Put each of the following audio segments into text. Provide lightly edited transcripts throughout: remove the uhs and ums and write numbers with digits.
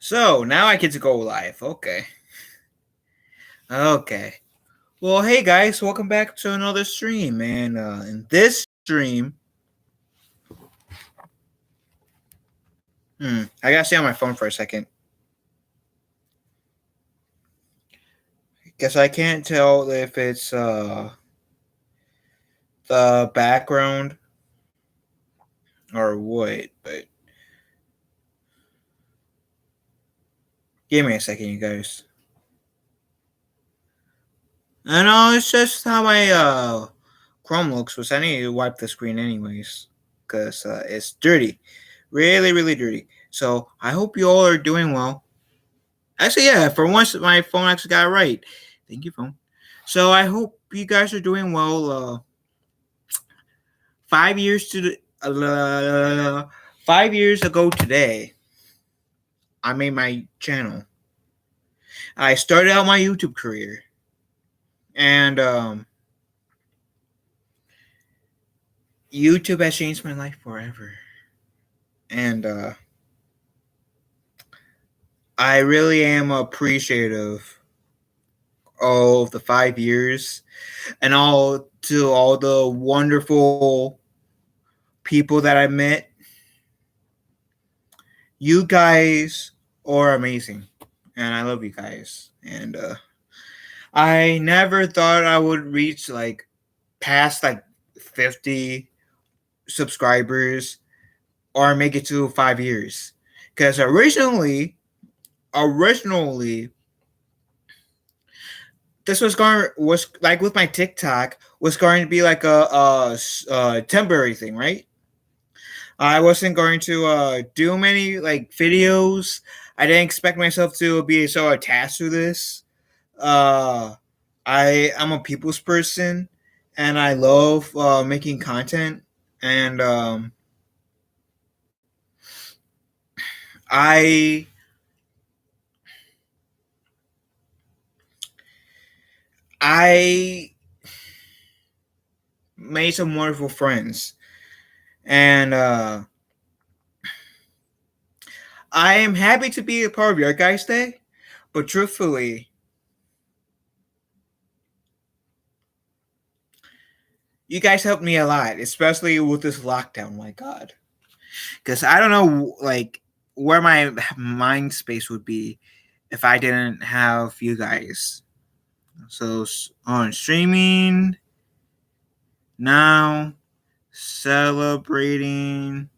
So now I get to go live. Okay. Okay. Well, hey guys, welcome back to another stream. And in this stream, I gotta stay on my phone for a second. Guess I can't tell if it's the background or what, but give me a second, you guys. I know it's just how my Chrome looks, which I need to wipe the screen anyways, because it's dirty, really, really dirty. So I hope you all are doing well. Actually, yeah, for once my phone actually got it right. Thank you, phone. So I hope you guys are doing well. 5 years to the 5 years ago today, I made my channel. I started out my YouTube career, and YouTube has changed my life forever. And I really am appreciative of the 5 years and all the wonderful people that I met. You guys are amazing, and I love you guys. And I never thought I would reach like past like 50 subscribers or make it to 5 years. Because originally, this was like with my TikTok was going to be like a temporary thing, right? I wasn't going to do many like videos. I didn't expect myself to be so attached to this. Uh, I'm a people's person, and I love making content. And I I made some wonderful friends, and I am happy to be a part of your guys' day. But truthfully, you guys helped me a lot, especially with this lockdown. My God, because I don't know like where my mind space would be if I didn't have you guys. So on streaming now, celebrating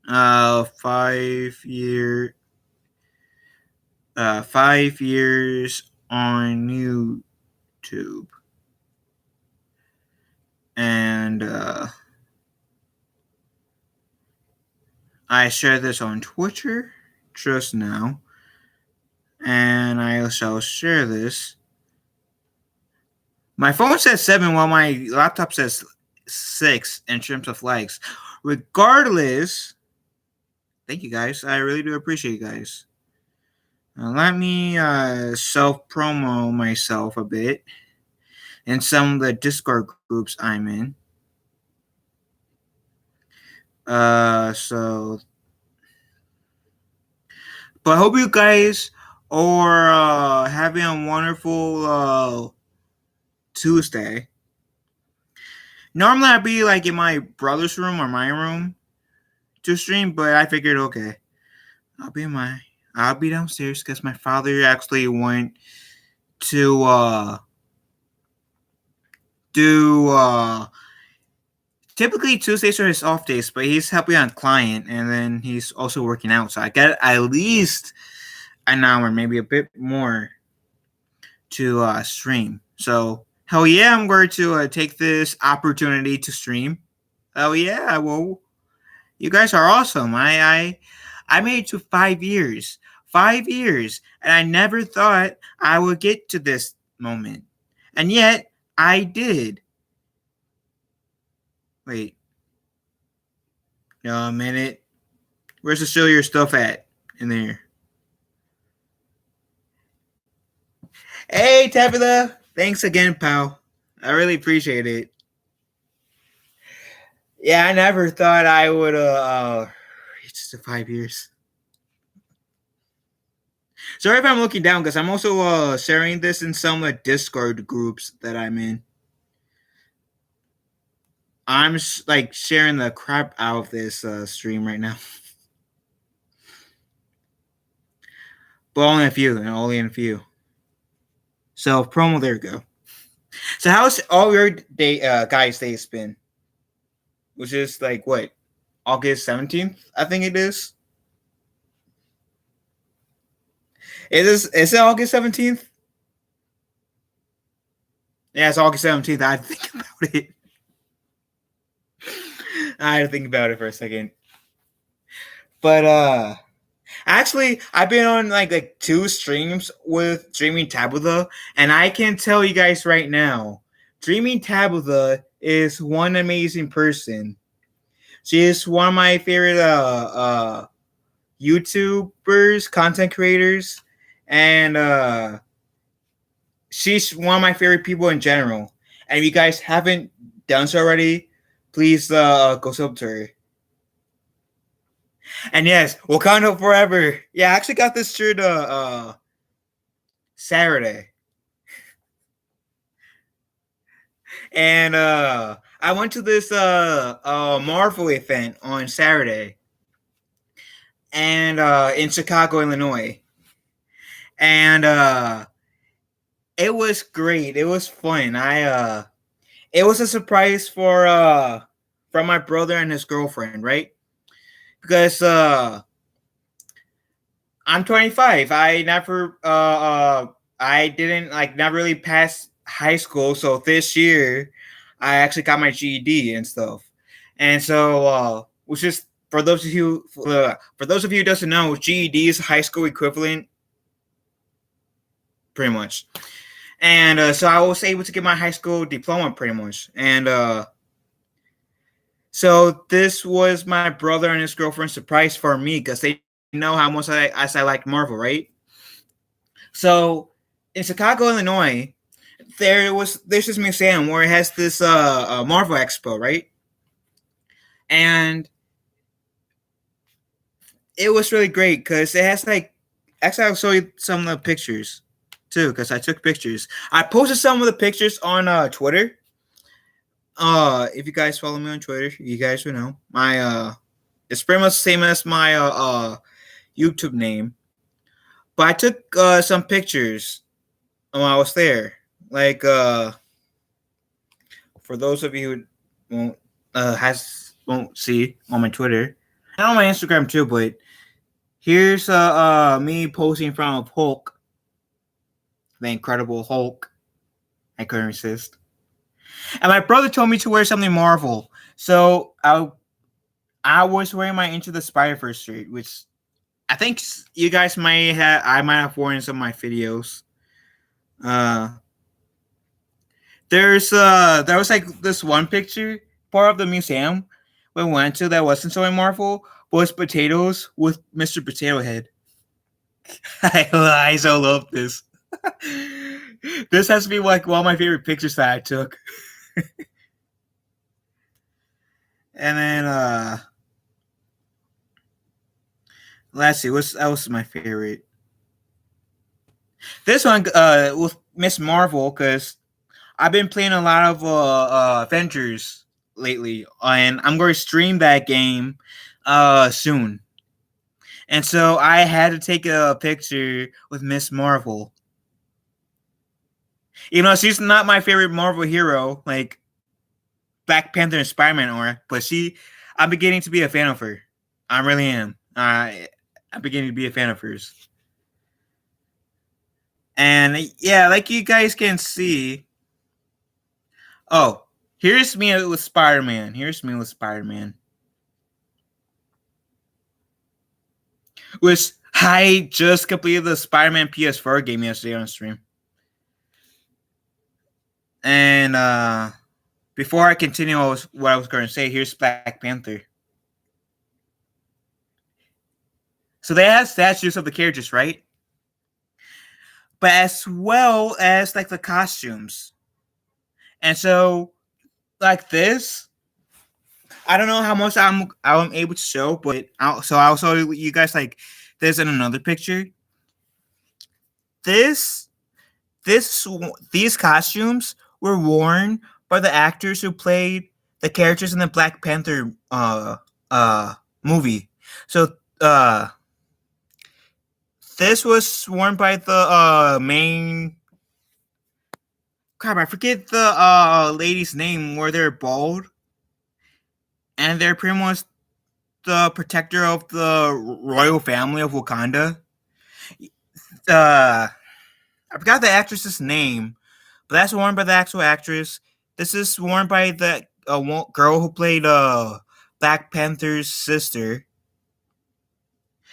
5 years on YouTube, and I shared this on Twitter just now, and I shall share this. My phone says 7 while my laptop says 6 in terms of likes. Regardless, thank you guys. I really do appreciate you guys. Let me self promo myself a bit in some of the Discord groups I'm in. So, but I hope you guys are having a wonderful Tuesday. Normally, I'd be like in my brother's room or my room to stream, but I figured, okay, I'll be downstairs because my father actually went to do typically Tuesdays are his off days, but he's helping on client and then he's also working out. So I get at least an hour, maybe a bit more to stream. So hell yeah, I'm going to take this opportunity to stream. Oh yeah, well, you guys are awesome. I made it to 5 years. 5 years. And I never thought I would get to this moment. And yet I did. Wait. A minute. Where's the show your stuff at in there? Hey Tabitha. Thanks again, pal. I really appreciate it. Yeah, I never thought I would reach the 5 years. Sorry if I'm looking down because I'm also sharing this in some Discord groups that I'm in. I'm like sharing the crap out of this stream right now. But only a few, and only a few. So promo, there you go. So how's all your day, guys' days been? Which is like what, August 17th? I think it is. Is it August 17th? Yeah, it's August 17th. I had to think about it. I had to think about it for a second. But actually, I've been on like 2 streams with Dreaming Tabitha, and I can tell you guys right now, Dreaming Tabitha is one amazing person. She is one of my favorite YouTubers, content creators, and she's one of my favorite people in general. And if you guys haven't done so already, please go sub to her. And yes, Wakanda Forever. Yeah, I actually got this shirt Saturday. And I went to this Marvel event on Saturday. And in Chicago, Illinois. And it was great. It was fun. It was a surprise for from my brother and his girlfriend, right? Because I'm 25. I didn't like never really pass high school, so this year I actually got my GED and stuff. And so which is for those of you who doesn't know, GED is high school equivalent, pretty much. And so I was able to get my high school diploma pretty much. And so this was my brother and his girlfriend's surprise for me because they know how much I like Marvel, right? So in Chicago, Illinois, there's this museum where it has this Marvel Expo, right? And it was really great because it has like, actually I'll show you some of the pictures too because I took pictures. I posted some of the pictures on Twitter. If you guys follow me on Twitter, you guys will know my it's pretty much the same as my YouTube name. But I took some pictures when I was there. Like for those of you who won't see on my Twitter and on my Instagram too, but here's me posing in front of Hulk, the Incredible Hulk. I couldn't resist. And my brother told me to wear something Marvel, so I was wearing my Into the Spider-Verse shirt, which I think you guys might have. I might have worn in some of my videos. There was like this one picture part of the museum we went to that wasn't showing Marvel was potatoes with Mr. Potato Head. I so love this. This has to be like one of my favorite pictures that I took. And then let's see, that was my favorite. This one with Miss Marvel because I've been playing a lot of Avengers lately, and I'm going to stream that game soon. And so I had to take a picture with Miss Marvel. You know, she's not my favorite Marvel hero, like Black Panther and Spider-Man are, but I'm beginning to be a fan of her. I really am. I'm beginning to be a fan of hers. And yeah, like you guys can see. Oh, here's me with Spider-Man. Which I just completed the Spider-Man PS4 game yesterday on stream. And before I continue what I was going to say, here's Black Panther. So they have statues of the characters, right? But as well as like the costumes. And so like this, I don't know how much I'm able to show, but I'll show you guys like this in another picture. this this these costumes were worn by the actors who played the characters in the Black Panther movie. So this was worn by the main crap. I forget the lady's name where they're bald and they're pretty much the protector of the royal family of Wakanda. I forgot the actress's name, but that's worn by the actual actress. This is worn by the girl who played Black Panther's sister.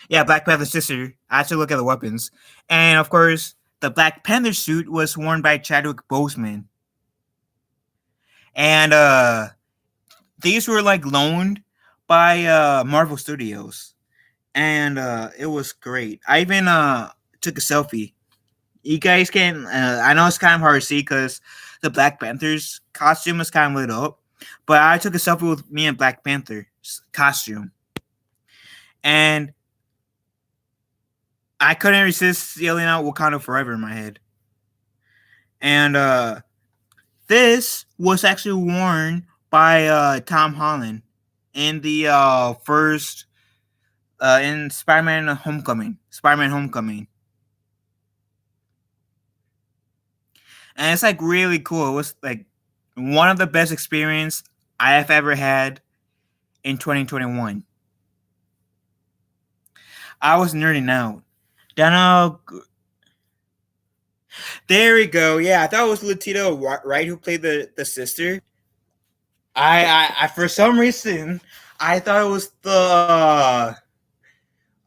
Yeah, Black Panther's sister. I have to look at the weapons, and of course, the Black Panther suit was worn by Chadwick Boseman, and these were like loaned by Marvel Studios, and it was great. I even took a selfie. You guys can. I know it's kind of hard to see because the Black Panther's costume is kind of lit up, but I took a selfie with me and Black Panther's costume, and I couldn't resist yelling out "Wakanda Forever" in my head. And this was actually worn by Tom Holland in the first in Spider-Man Homecoming. Spider-Man Homecoming. And it's like really cool. It was like one of the best experience I have ever had in 2021. I was nerding out. Then there we go. Yeah, I thought it was Latito Wright who played the sister. I for some reason I thought it was the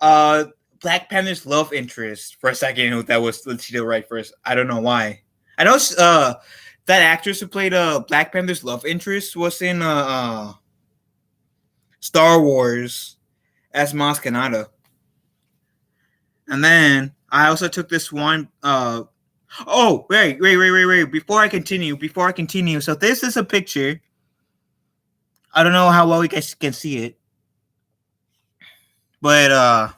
uh Black Panther's love interest for a second. That was Latito Wright first. I don't know why. I know that actress who played Black Panther's love interest was in Star Wars as Maz Kanata. And then I also took this one. Oh, wait! Before I continue. So this is a picture. I don't know how well you guys can see it, but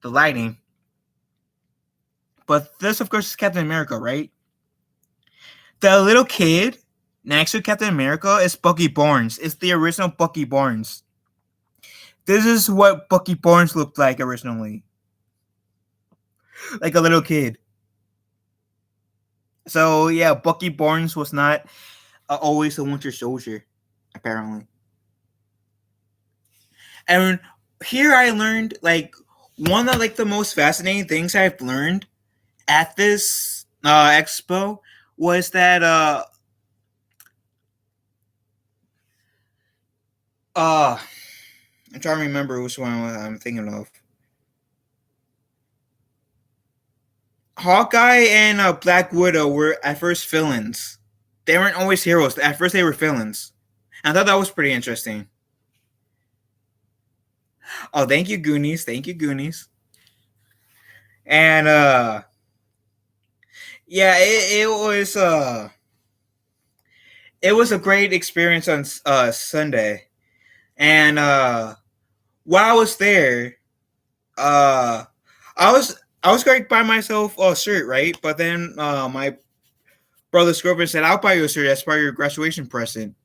the lighting. But this, of course, is Captain America, right? The little kid next to Captain America is Bucky Barnes. It's the original Bucky Barnes. This is what Bucky Barnes looked like originally. Like a little kid. So, yeah, Bucky Barnes was not always a Winter Soldier, apparently. And here I learned, like, one of, like, the most fascinating things I've learned at this expo was that I'm trying to remember which one I'm thinking of. Hawkeye and Black Widow were at first villains. They weren't always heroes. At first, they were villains. I thought that was pretty interesting. Oh, thank you, Goonies. Thank you, Goonies. And yeah, it was a great experience on Sunday. And while I was there, uh, I was going to buy myself a shirt, right? But then my brother's girlfriend said, "I'll buy you a shirt as part of your graduation present."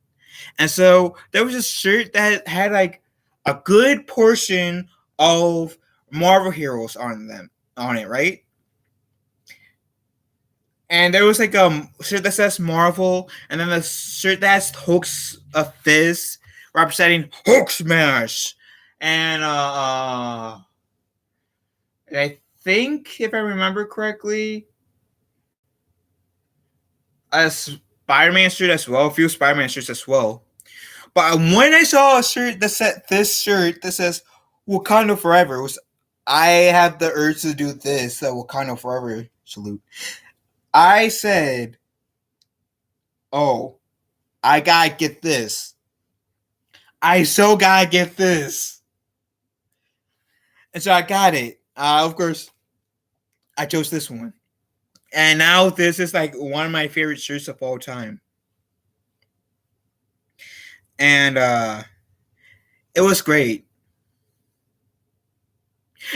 And so there was a shirt that had like a good portion of Marvel heroes on it, right? And there was like a shirt that says Marvel, and then the shirt that has Hulk's fist representing Hulk Smash. And I think if I remember correctly, a Spider-Man shirt as well, a few Spider-Man shirts as well. But when I saw a shirt that said this shirt that says Wakanda Forever, I have the urge to do this, the Wakanda Forever salute. I said, "Oh, I gotta get this. I so gotta get this." And so I got it. Of course, I chose this one. And now this is like one of my favorite shirts of all time. And it was great.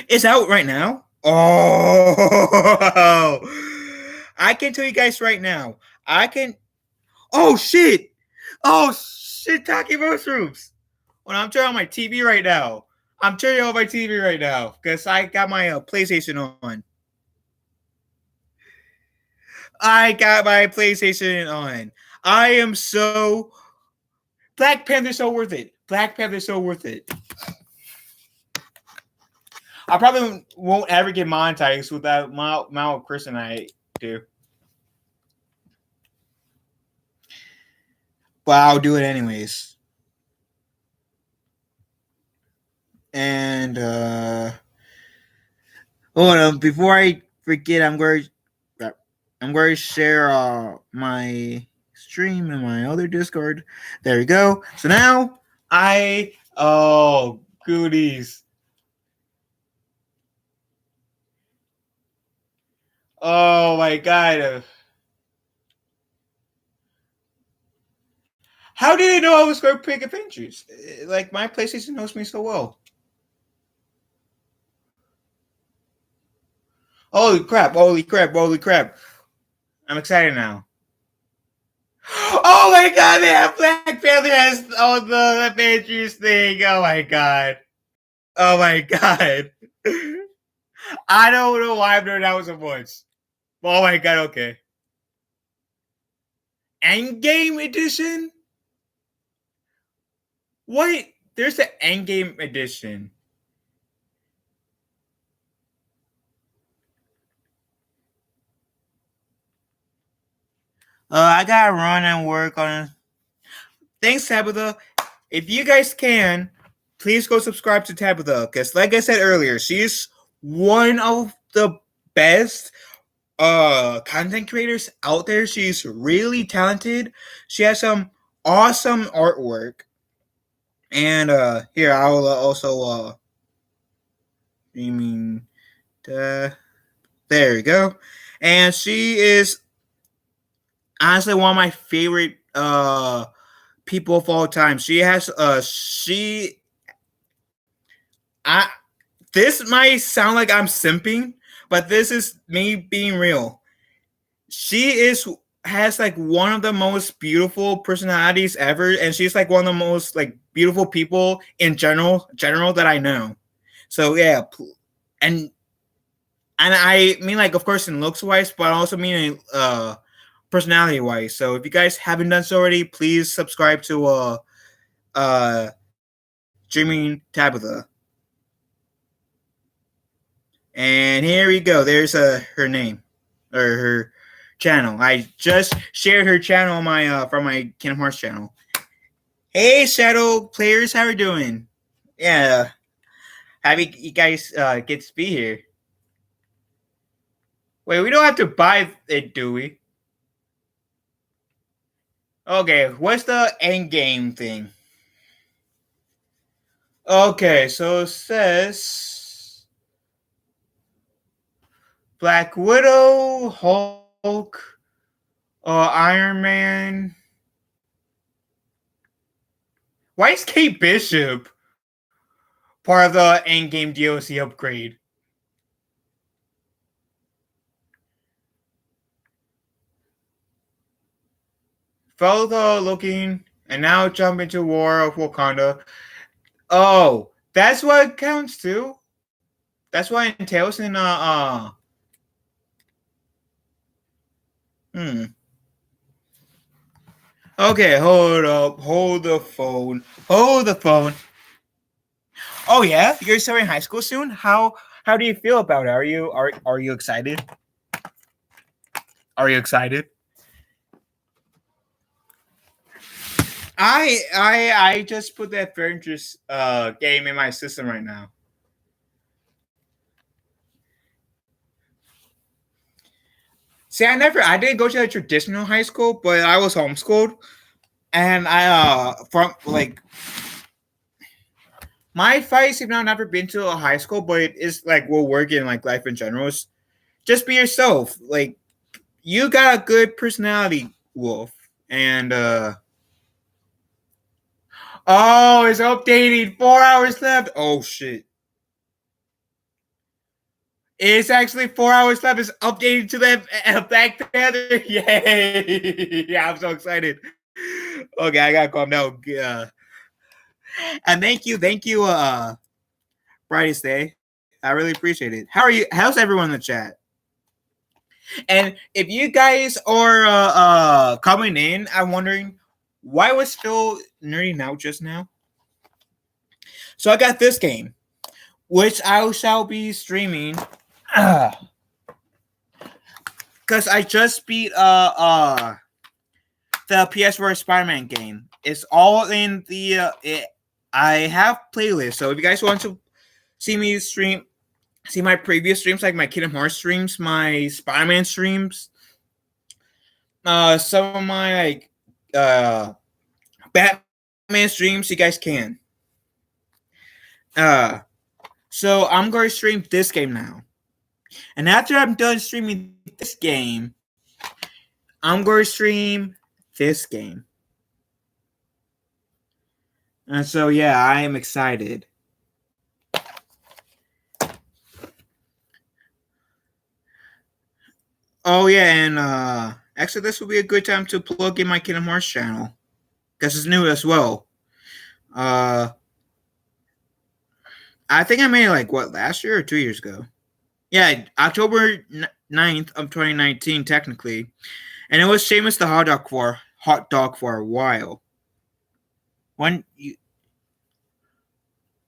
It's out right now. Oh, I can tell you guys right now. I can. Oh shit! Oh shit! Taki mushrooms. When I'm turning on my TV right now. I'm turning on my TV right now because I got my PlayStation on. I got my PlayStation on. I am so Black Panther's so worth it. Black Panther's so worth it. I probably won't ever get monetized with that amount of person I do. But I'll do it anyways. And hold on, before I forget, I'm going to share my stream in my other Discord. There we go. So now goodies. Oh my god. How did they know I was going to pick Avengers? Like, my PlayStation knows me so well. Holy crap, holy crap, holy crap. I'm excited now. Oh my god, they have Black Panther has all the Avengers thing. Oh my god. Oh my god. I don't know why I've known that was a voice. Oh my god, okay. Endgame edition? What? There's an Endgame edition. I gotta run and work on. Thanks, Tabitha. If you guys can, please go subscribe to Tabitha because, like I said earlier, she's one of the best content creators out there. She's really talented. She has some awesome artwork. And here I will also streaming. There we go. And she is honestly one of my favorite people of all time. She has I this might sound like I'm simping, but this is me being real. She has like one of the most beautiful personalities ever, and she's like one of the most like beautiful people in general that I know. So yeah, and I mean, like, of course in looks wise, but I also mean personality wise. So if you guys haven't done so already, please subscribe to uh Dreaming Tabitha. And here we go. There's her name or her channel. I just shared her channel on my from my Kingdom Hearts channel. Hey Shadow players, how are you doing? Yeah. Happy you guys get to be here. Wait, we don't have to buy it, do we? Okay, what's the end game thing? Okay, so it says Black Widow, Hulk, Iron Man. Why is Kate Bishop part of the endgame DLC upgrade? Fellow looking, and now jump into War of Wakanda. Oh, that's what counts too. That's what it entails in hmm. Okay, hold up, hold the phone, hold the phone. Oh yeah, you're starting high school soon. How do you feel about it? Are you excited? Are you excited? I just put that Avengers game in my system right now. See, I didn't go to a traditional high school, but I was homeschooled, and I from like my advice, if not never been to a high school, but it is like will work in like life in general. Is just be yourself. Like you got a good personality, Wolf, and oh, it's updating. 4 hours left. Oh shit. It's actually 4 hours left. It's updated to the Black Panther. Yay! Yeah, I'm so excited. Okay, I gotta calm down. And thank you, Brightest Day. I really appreciate it. How are you? How's everyone in the chat? And if you guys are coming in, I'm wondering why was Phil nerding out just now. So I got this game, which I shall be streaming. Because I just beat the PS4 Spider-Man game. It's all in the I have playlists. So if you guys want to see me stream, see my previous streams, like my Kingdom Hearts streams, my Spider-Man streams, some of my like Batman streams, you guys can. So I'm going to stream this game now. And after I'm done streaming this game, I'm going to stream this game. And so, yeah, I am excited. Oh, yeah, and actually, this will be a good time to plug in my Kingdom Hearts channel. Because it's new as well. I think I made it, like, what, last year or 2 years ago? Yeah, October 9th of 2019, technically. And it was Seamus the hot dog for a while. When you...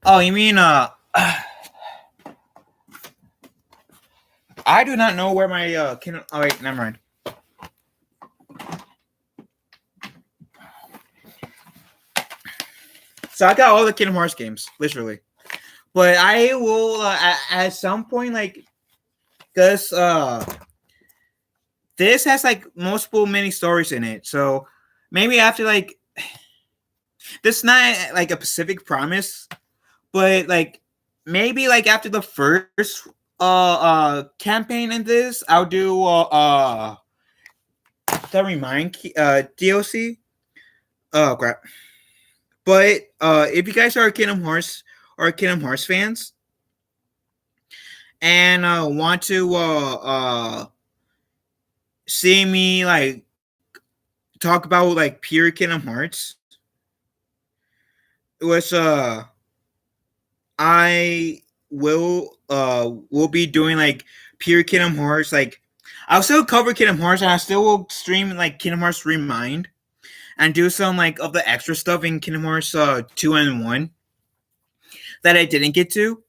Oh, you mean, I do not know where my, Kingdom... Oh, wait, never mind. So I got all the Kingdom Hearts games, literally. But I will, at some point, like, because, this has, like, multiple mini stories in it. So maybe after, like, this is not, like, a specific promise, but, like, maybe, like, after the first, campaign in this, I'll do, the Remind, DLC. Oh, crap. But, if you guys are Kingdom Hearts or Kingdom Hearts fans, and, want to, see me, like, talk about, like, pure Kingdom Hearts, it was, I will be doing, like, pure Kingdom Hearts, like, I'll still cover Kingdom Hearts, and I still will stream, like, Kingdom Hearts Remind, and do some, like, of the extra stuff in Kingdom Hearts 2 and 1 that I didn't get to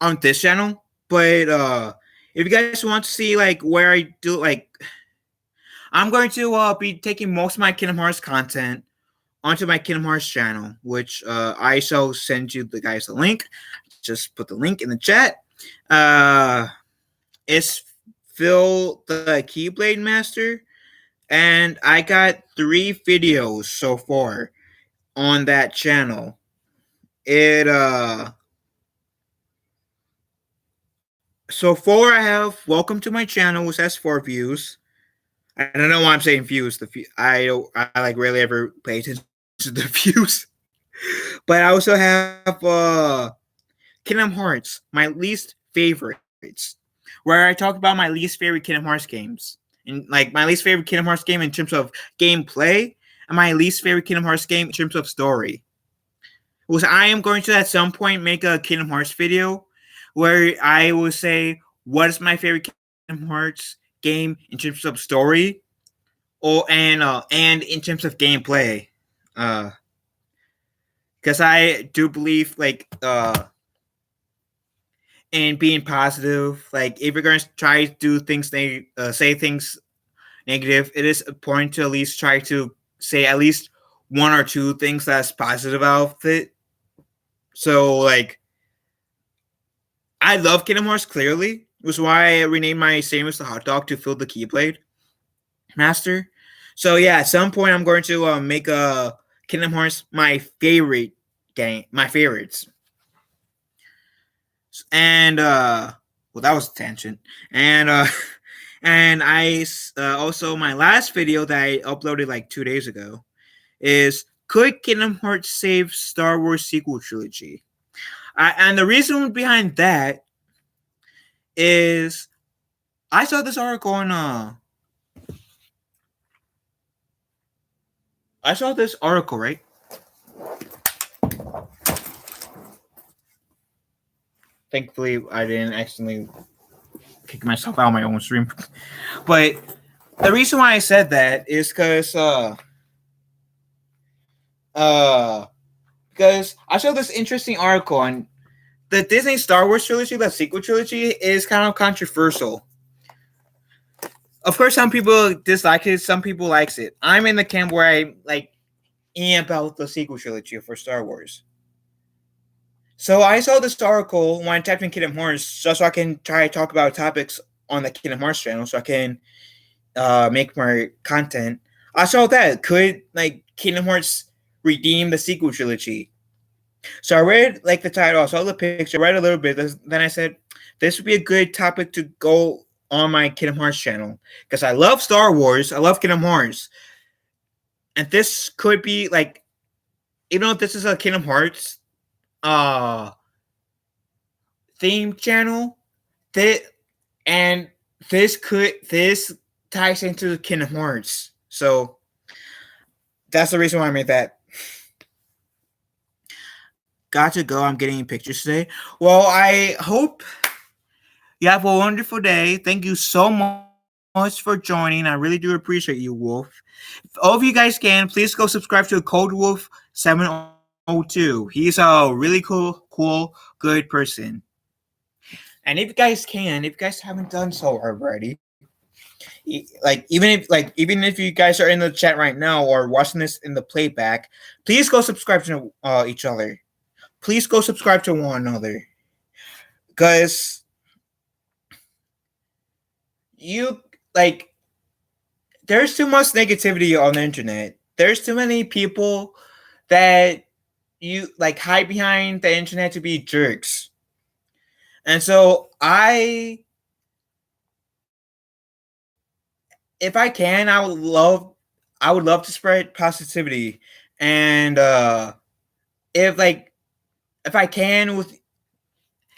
on this channel. But if you guys want to see, like, where I do, like, I'm going to be taking most of my Kingdom Hearts content onto my Kingdom Hearts channel, which I shall send you the guys the link. Just put the link in the chat. It's Phil the Keyblade Master, and I got 3 videos so far on that channel. So far I have welcome to my channel, which has 4 views. I don't know why I'm saying views. I like rarely ever pay attention to the views. But I also have Kingdom Hearts, my least favorites, where I talk about my least favorite Kingdom Hearts games. And, like, my least favorite Kingdom Hearts game in terms of gameplay, and my least favorite Kingdom Hearts game in terms of story. Which I am going to at some point make a Kingdom Hearts video where I will say what is my favorite Kingdom Hearts game in terms of story, and in terms of gameplay. Because I do believe, like, in being positive. Like, if you're going to try to do things, say things negative, it is important to at least try to say at least 1 or 2 things that's positive out of it. So, like, I love Kingdom Hearts, clearly, which is why I renamed my Samus the Hot Dog to Phil the Keyblade Master. So, yeah, at some point I'm going to make a Kingdom Hearts my favorite game, my favorites. And well, that was a tangent. And and I also, my last video that I uploaded like 2 days ago is, could Kingdom Hearts save Star Wars sequel trilogy? And the reason behind that is I saw this article on I saw this article, right? Thankfully, I didn't accidentally kick myself out of my own stream. But the reason why I said that is because I saw this interesting article on the Disney Star Wars trilogy, the sequel trilogy, is kind of controversial. Of course, some people dislike it, some people likes it. I'm in the camp where I like about the sequel trilogy for Star Wars. So I saw this article when I typed in Kingdom Hearts just so I can try to talk about topics on the Kingdom Hearts channel so I can make more content. I saw that could like Kingdom Hearts redeem the sequel trilogy. So I read like the title, I saw the picture, read a little bit, then I said this would be a good topic to go on my Kingdom Hearts channel because I love Star Wars, I love Kingdom Hearts, and this could be like, even if this is a Kingdom Hearts theme channel, this ties into Kingdom Hearts, so that's the reason why I made that. Got to go. I'm getting pictures today. Well, I hope you have a wonderful day. Thank you so much for joining. I really do appreciate you, Wolf. If all of you guys can, please go subscribe to Cold Wolf 702. He's a really cool, good person. And if you guys can, if you guys haven't done so already, even if you guys are in the chat right now or watching this in the playback, please go subscribe to each other. Please go subscribe to one another, because you like there's too much negativity on the internet. There's too many people that you like hide behind the internet to be jerks. And so if I can, I would love to spread positivity. And if I can, with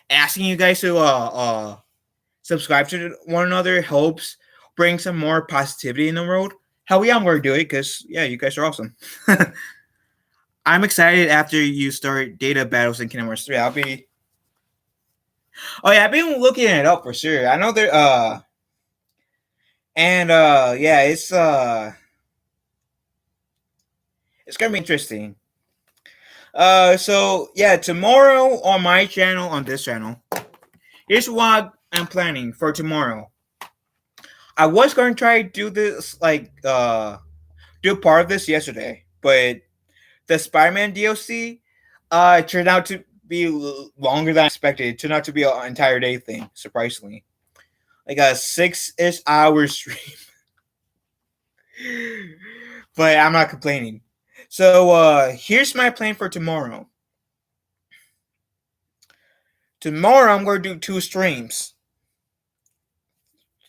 asking you guys to subscribe to one another helps bring some more positivity in the world. Hell yeah, I'm going to do it because, yeah, you guys are awesome. I'm excited after you start data battles in Kingdom Hearts 3. I've been looking it up for sure. I know there, yeah, it's going to be interesting. So, yeah, tomorrow on my channel, on this channel, here's what I'm planning for tomorrow. I was going to try to do this, do part of this yesterday, but the Spider-Man DLC turned out to be longer than I expected. It turned out to be an entire day thing, surprisingly. Like a 6-ish hour stream. But I'm not complaining. So here's my plan for tomorrow. Tomorrow I'm going to do 2 streams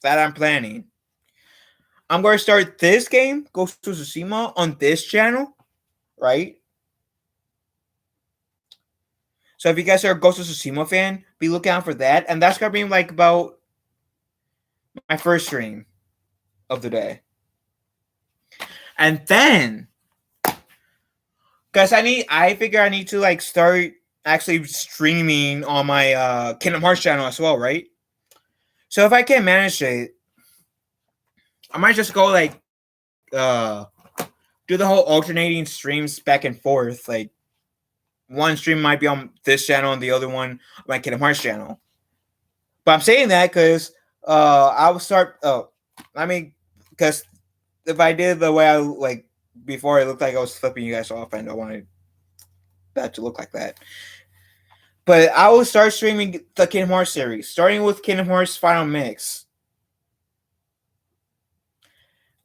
that I'm planning. I'm going to start this game, Ghost of Tsushima, on this channel, right? So if you guys are a Ghost of Tsushima fan, be looking out for that. And that's going to be like about my first stream of the day. And then, because I figure I need to like start actually streaming on my Kingdom Hearts channel as well, right? So if I can manage it, I might just go like do the whole alternating streams back and forth. Like one stream might be on this channel and the other one on my Kingdom Hearts channel. But I'm saying that because I will start. Because if I did the way I like before, it looked like I was flipping you guys off, and I wanted that to look like that. But I will start streaming the Kingdom Hearts series, starting with Kingdom Hearts Final Mix.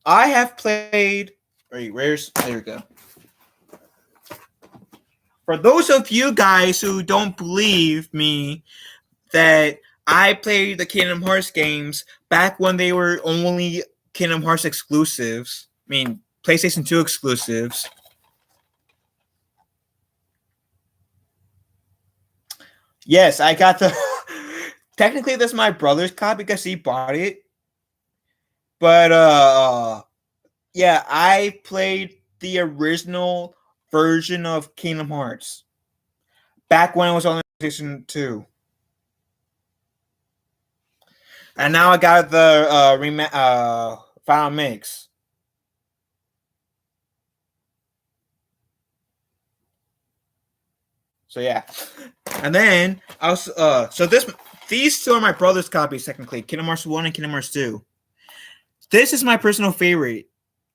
I have played. There we go. For those of you guys who don't believe me that I played the Kingdom Hearts games back when they were only Kingdom Hearts exclusives, I mean PlayStation 2 exclusives. Yes, I got Technically, this is my brother's copy because he bought it. But yeah, I played the original version of Kingdom Hearts back when it was on PlayStation 2. And now I got the final mix. So yeah. And then I was so these two are my brother's copies technically, Kingdom Hearts 1 and Kingdom Hearts 2. This is my personal favorite.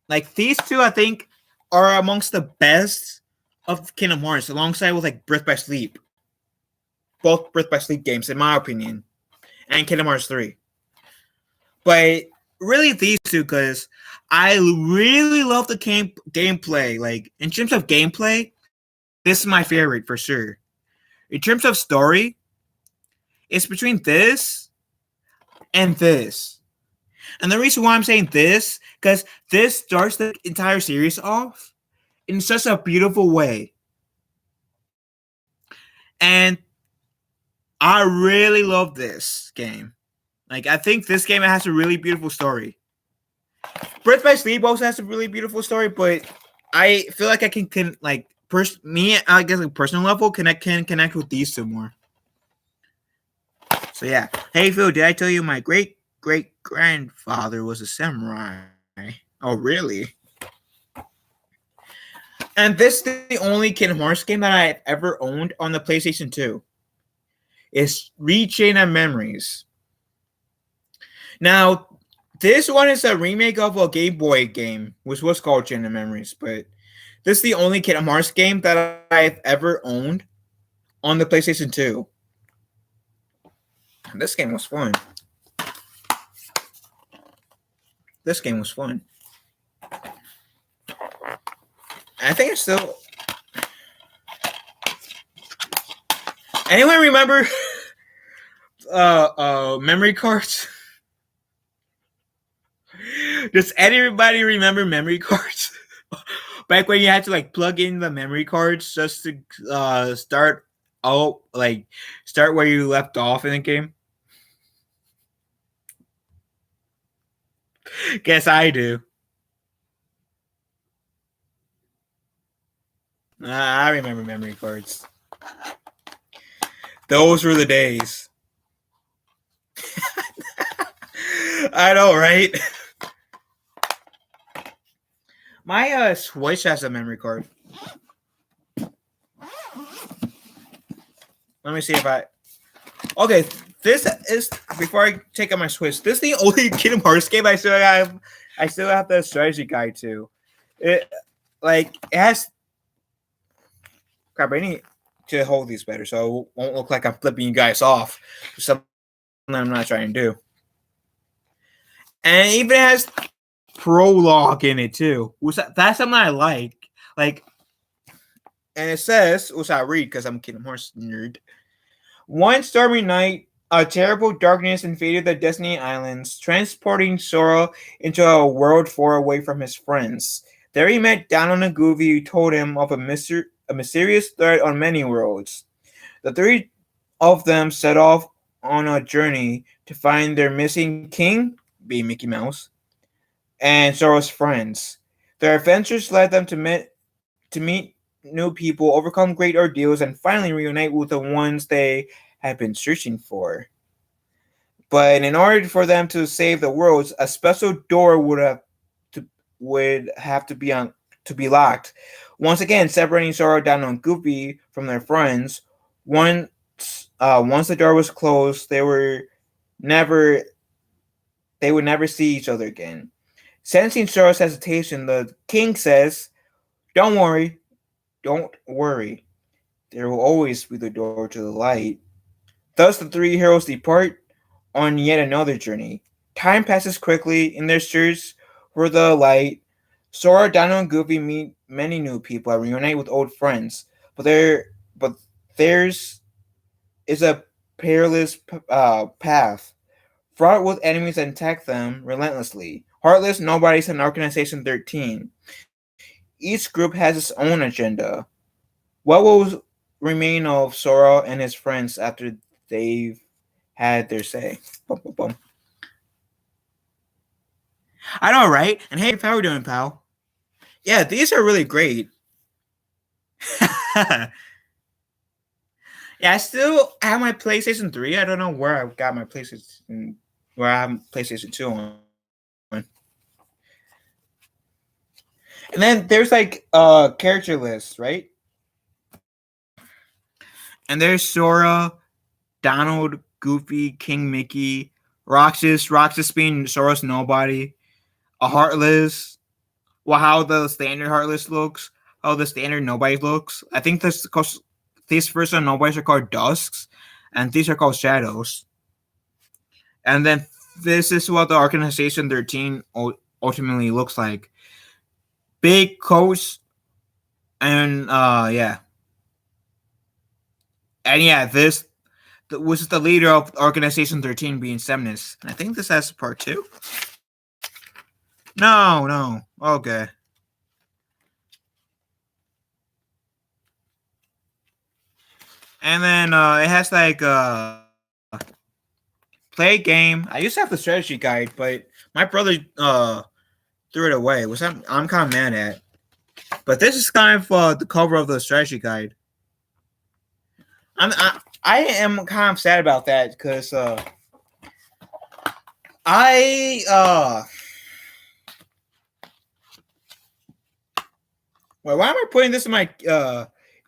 Like these two I think are amongst the best of Kingdom Hearts alongside with like Birth by Sleep. Both Birth by Sleep games in my opinion. And Kingdom Hearts 3. But really these two because I really love the gameplay. Like in terms of gameplay, this is my favorite for sure. In terms of story, it's between this and this. And the reason why I'm saying this, because this starts the entire series off in such a beautiful way. And I really love this game. Like, I think this game has a really beautiful story. Birth by Sleep also has a really beautiful story, but I feel like I can like I guess like personal level can connect with these two more. So yeah. Hey Phil, did I tell you my great grandfather was a samurai? Oh really? And this is the only Kingdom Hearts game that I've ever owned on the PlayStation 2. It's Chain of Memories. Now, this one is a remake of a Game Boy game, which was called Chain of Memories, but this is the only Kingdom Hearts game that I've ever owned on the PlayStation 2. This game was fun. This game was fun. I think it's still... Anyone remember memory cards? Does anybody remember memory cards? Back when you had to like plug in the memory cards just to start where you left off in the game? Guess I do. I remember memory cards. Those were the days. I know, right? My Switch has a memory card. Let me see if I... Okay, this is... Before I take out my Switch, this is the only Kingdom Hearts game I still have the strategy guide to. It has... Crap, I need to hold these better so it won't look like I'm flipping you guys off for something I'm not trying to do. And it even has prologue in it too. That's something I like. Like, and it says, which I read because I'm a Kingdom Hearts nerd. One stormy night, a terrible darkness invaded the Destiny Islands, transporting Sora into a world far away from his friends. There he met Danon and Goofy, who told him of a mysterious threat on many worlds. The three of them set off on a journey to find their missing king, being Mickey Mouse, and Sora's friends. Their adventures led them to meet new people, overcome great ordeals, and finally reunite with the ones they had been searching for. But in order for them to save the worlds, a special door would have to be locked. Once again, separating Sora, Danon, and Goofy from their friends. Once the door was closed, they would never see each other again. Sensing Sora's hesitation, the king says, don't worry. There will always be the door to the light." Thus, the three heroes depart on yet another journey. Time passes quickly in their search for the light. Sora, Danon, and Goofy meet many new people and reunite with old friends. But theirs is a perilous path, fraught with enemies that attack them relentlessly. Heartless Nobodies and Organization 13. Each group has its own agenda. What will remain of Sora and his friends after they've had their say. Boom, boom, boom. I know, right? And hey, how are we doing, pal? Yeah, these are really great. Yeah, I still have my PlayStation 3. I don't know where I got my PlayStation, where I have PlayStation 2 on. And then there's like character lists, right? And there's Sora, Donald, Goofy, King Mickey, Roxas being Sora's nobody, a Heartless, well, how the standard Heartless looks, how the standard nobody looks. I think these first one nobodies are called Dusks, and these are called Shadows. And then this is what the Organization 13 ultimately looks like. Big coats, and yeah. And yeah, this which is the leader of Organization 13 being Xemnas. And I think this has part 2. No. Okay. And then it has like play game. I used to have the strategy guide, but my brother threw it away, which I'm kind of mad at. But this is kind of the cover of the strategy guide. I am kind of sad about that because wait, why am I putting this in my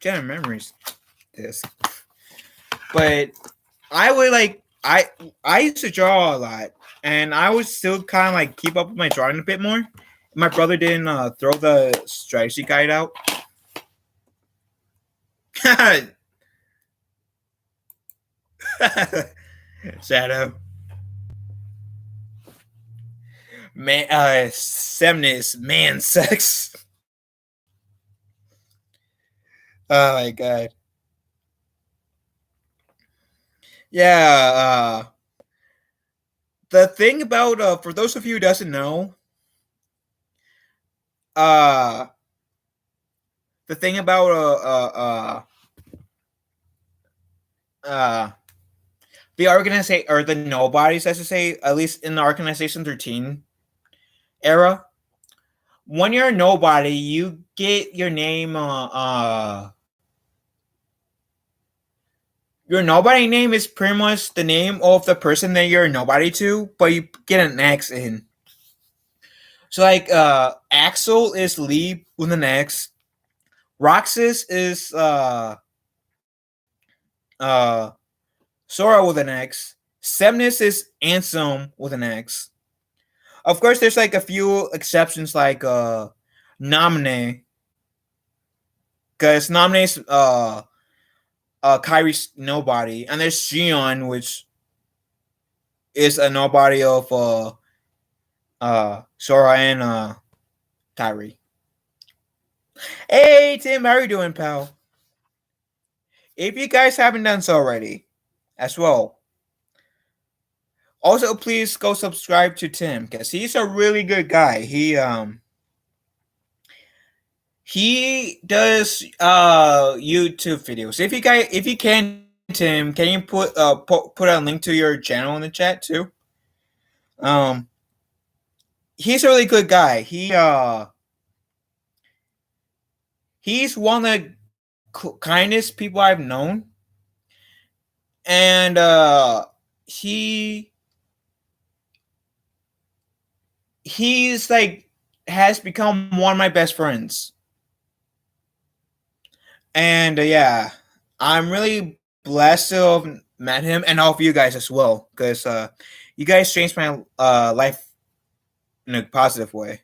Gen Memories disc? But I would like I used to draw a lot, and I would still kind of like keep up with my drawing a bit more. My brother didn't throw the strategy guide out. Shadow. Man, Xemnas, man sex. Oh my god. Yeah, the thing about for those of you who doesn't know, uh the thing about the organization or the nobodies, as I say, at least in the Organization 13 era, when you're a nobody, you get your name your nobody name is pretty much the name of the person that you're a nobody to, but you get an X in. So like Axel is Lee with an X. Roxas is Sora with an X. Xemnas is Ansem with an X. Of course, there's like a few exceptions like Nominee. Because Nominee's Kyrie's nobody. And there's Xion, which is a nobody of Sora and Kyrie. Hey Tim, how are you doing, pal? If you guys haven't done so already, as well. Also, please go subscribe to Tim because he's a really good guy. He does YouTube videos. If you can, Tim, can you put a link to your channel in the chat too? He's a really good guy. He's one of the kindest people I've known, and he's like has become one of my best friends. And yeah, I'm really blessed to have met him and all of you guys as well, because you guys changed my life in a positive way.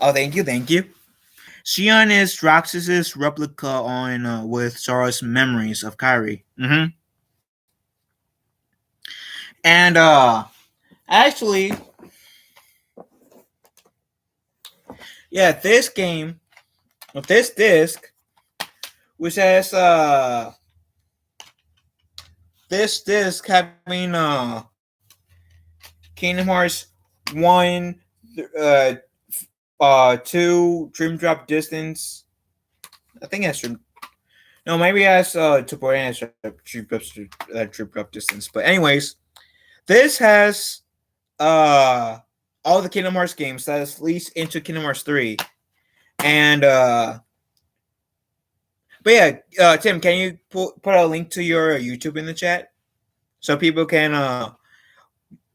Oh, thank you. Xion is Roxas's replica on with Sora's memories of Kyrie. Mm-hmm. And actually, yeah, this game with this disc, which has this disc having Kingdom Hearts 1, 2, Dream Drop Distance. I think that's Dream. No, maybe as to put in a trip up distance. But anyways, this has all the Kingdom Hearts games that is least into Kingdom Hearts 3. And but yeah, Tim, can you put a link to your YouTube in the chat so people can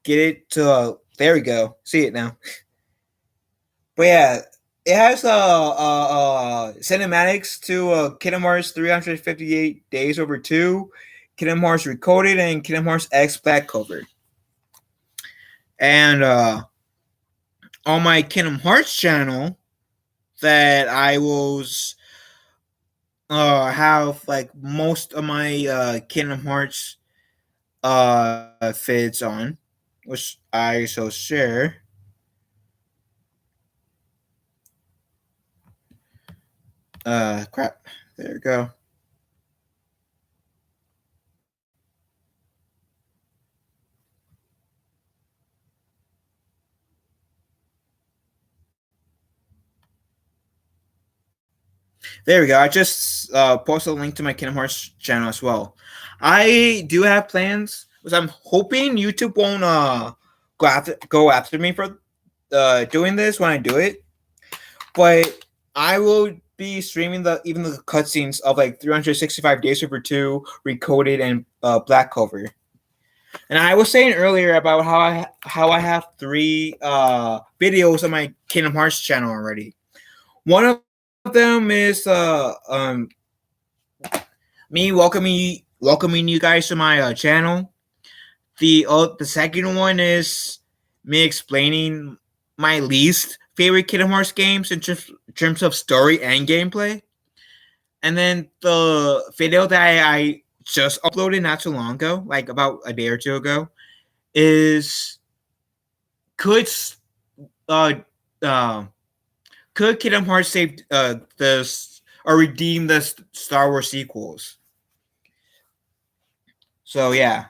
get it to there we go. See it now. But yeah, it has cinematics to Kingdom Hearts 358 Days Over 2, Kingdom Hearts Recoded, and Kingdom Hearts X Black Cover. And on my Kingdom Hearts channel that I was have like most of my Kingdom Hearts fits on, which I shall share. Crap. There we go. There we go. I just posted a link to my Kingdom Hearts channel as well. I do have plans, because I'm hoping YouTube won't go after me for doing this when I do it. But I will be streaming even the cutscenes of like 365 Days Over 2, Recoded, and Black Cover. And I was saying earlier about how I have 3 videos on my Kingdom Hearts channel already. One of them is me welcoming you guys to my channel. The second one is me explaining my least favorite Kingdom Hearts games in terms of story and gameplay. And then the video that I just uploaded not too long ago, like about a day or two ago, is could Kingdom Hearts save or redeem the Star Wars sequels? So yeah.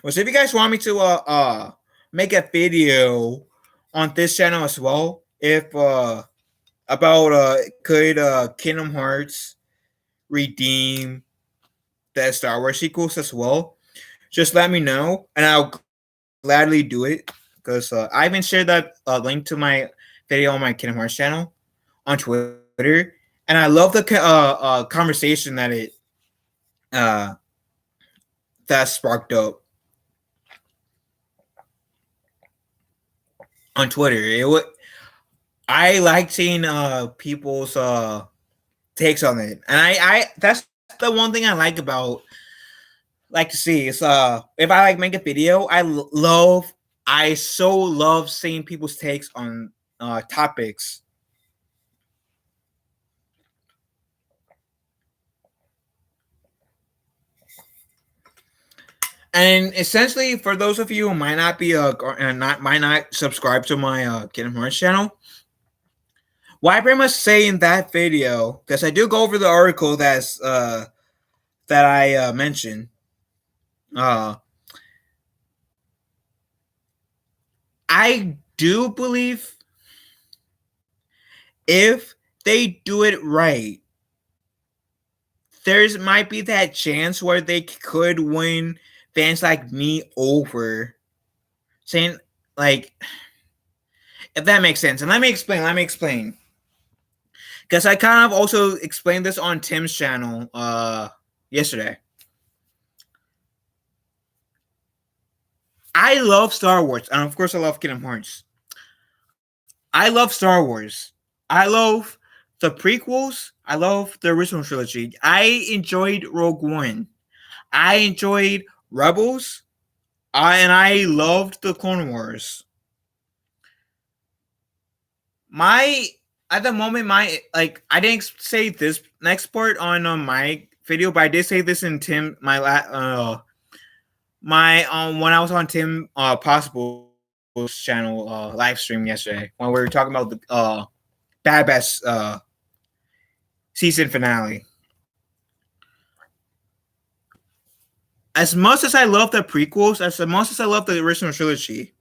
Well, so if you guys want me to make a video on this channel as well, if about could Kingdom Hearts redeem the Star Wars sequels as well, just let me know and I'll gladly do it, because I even shared that link to my video on my Kingdom Hearts channel on Twitter, and I love the conversation that it that sparked up on Twitter. I like seeing people's takes on it, and I that's the one thing I like to see is if I like make a video, I so love seeing people's takes on topics. And essentially, for those of you who might not be might not subscribe to my Kingdom Hearts channel, what I pretty much say in that video, because I do go over the article that I mentioned. I do believe if they do it right, there's might be that chance where they could win fans like me over. Saying like, if that makes sense. And let me explain. Because I kind of also explained this on Tim's channel yesterday. I love Star Wars, and of course I love Kingdom Hearts. I love Star Wars. I love the prequels. I love the original trilogy. I enjoyed Rogue One. I enjoyed Rebels. And I loved the Clone Wars. At the moment, I didn't say this next part on my video, but I did say this in Tim when I was on Tim Possible's channel live stream yesterday when we were talking about the Bad Batch season finale. As much as I love the prequels, as much as I love the original trilogy,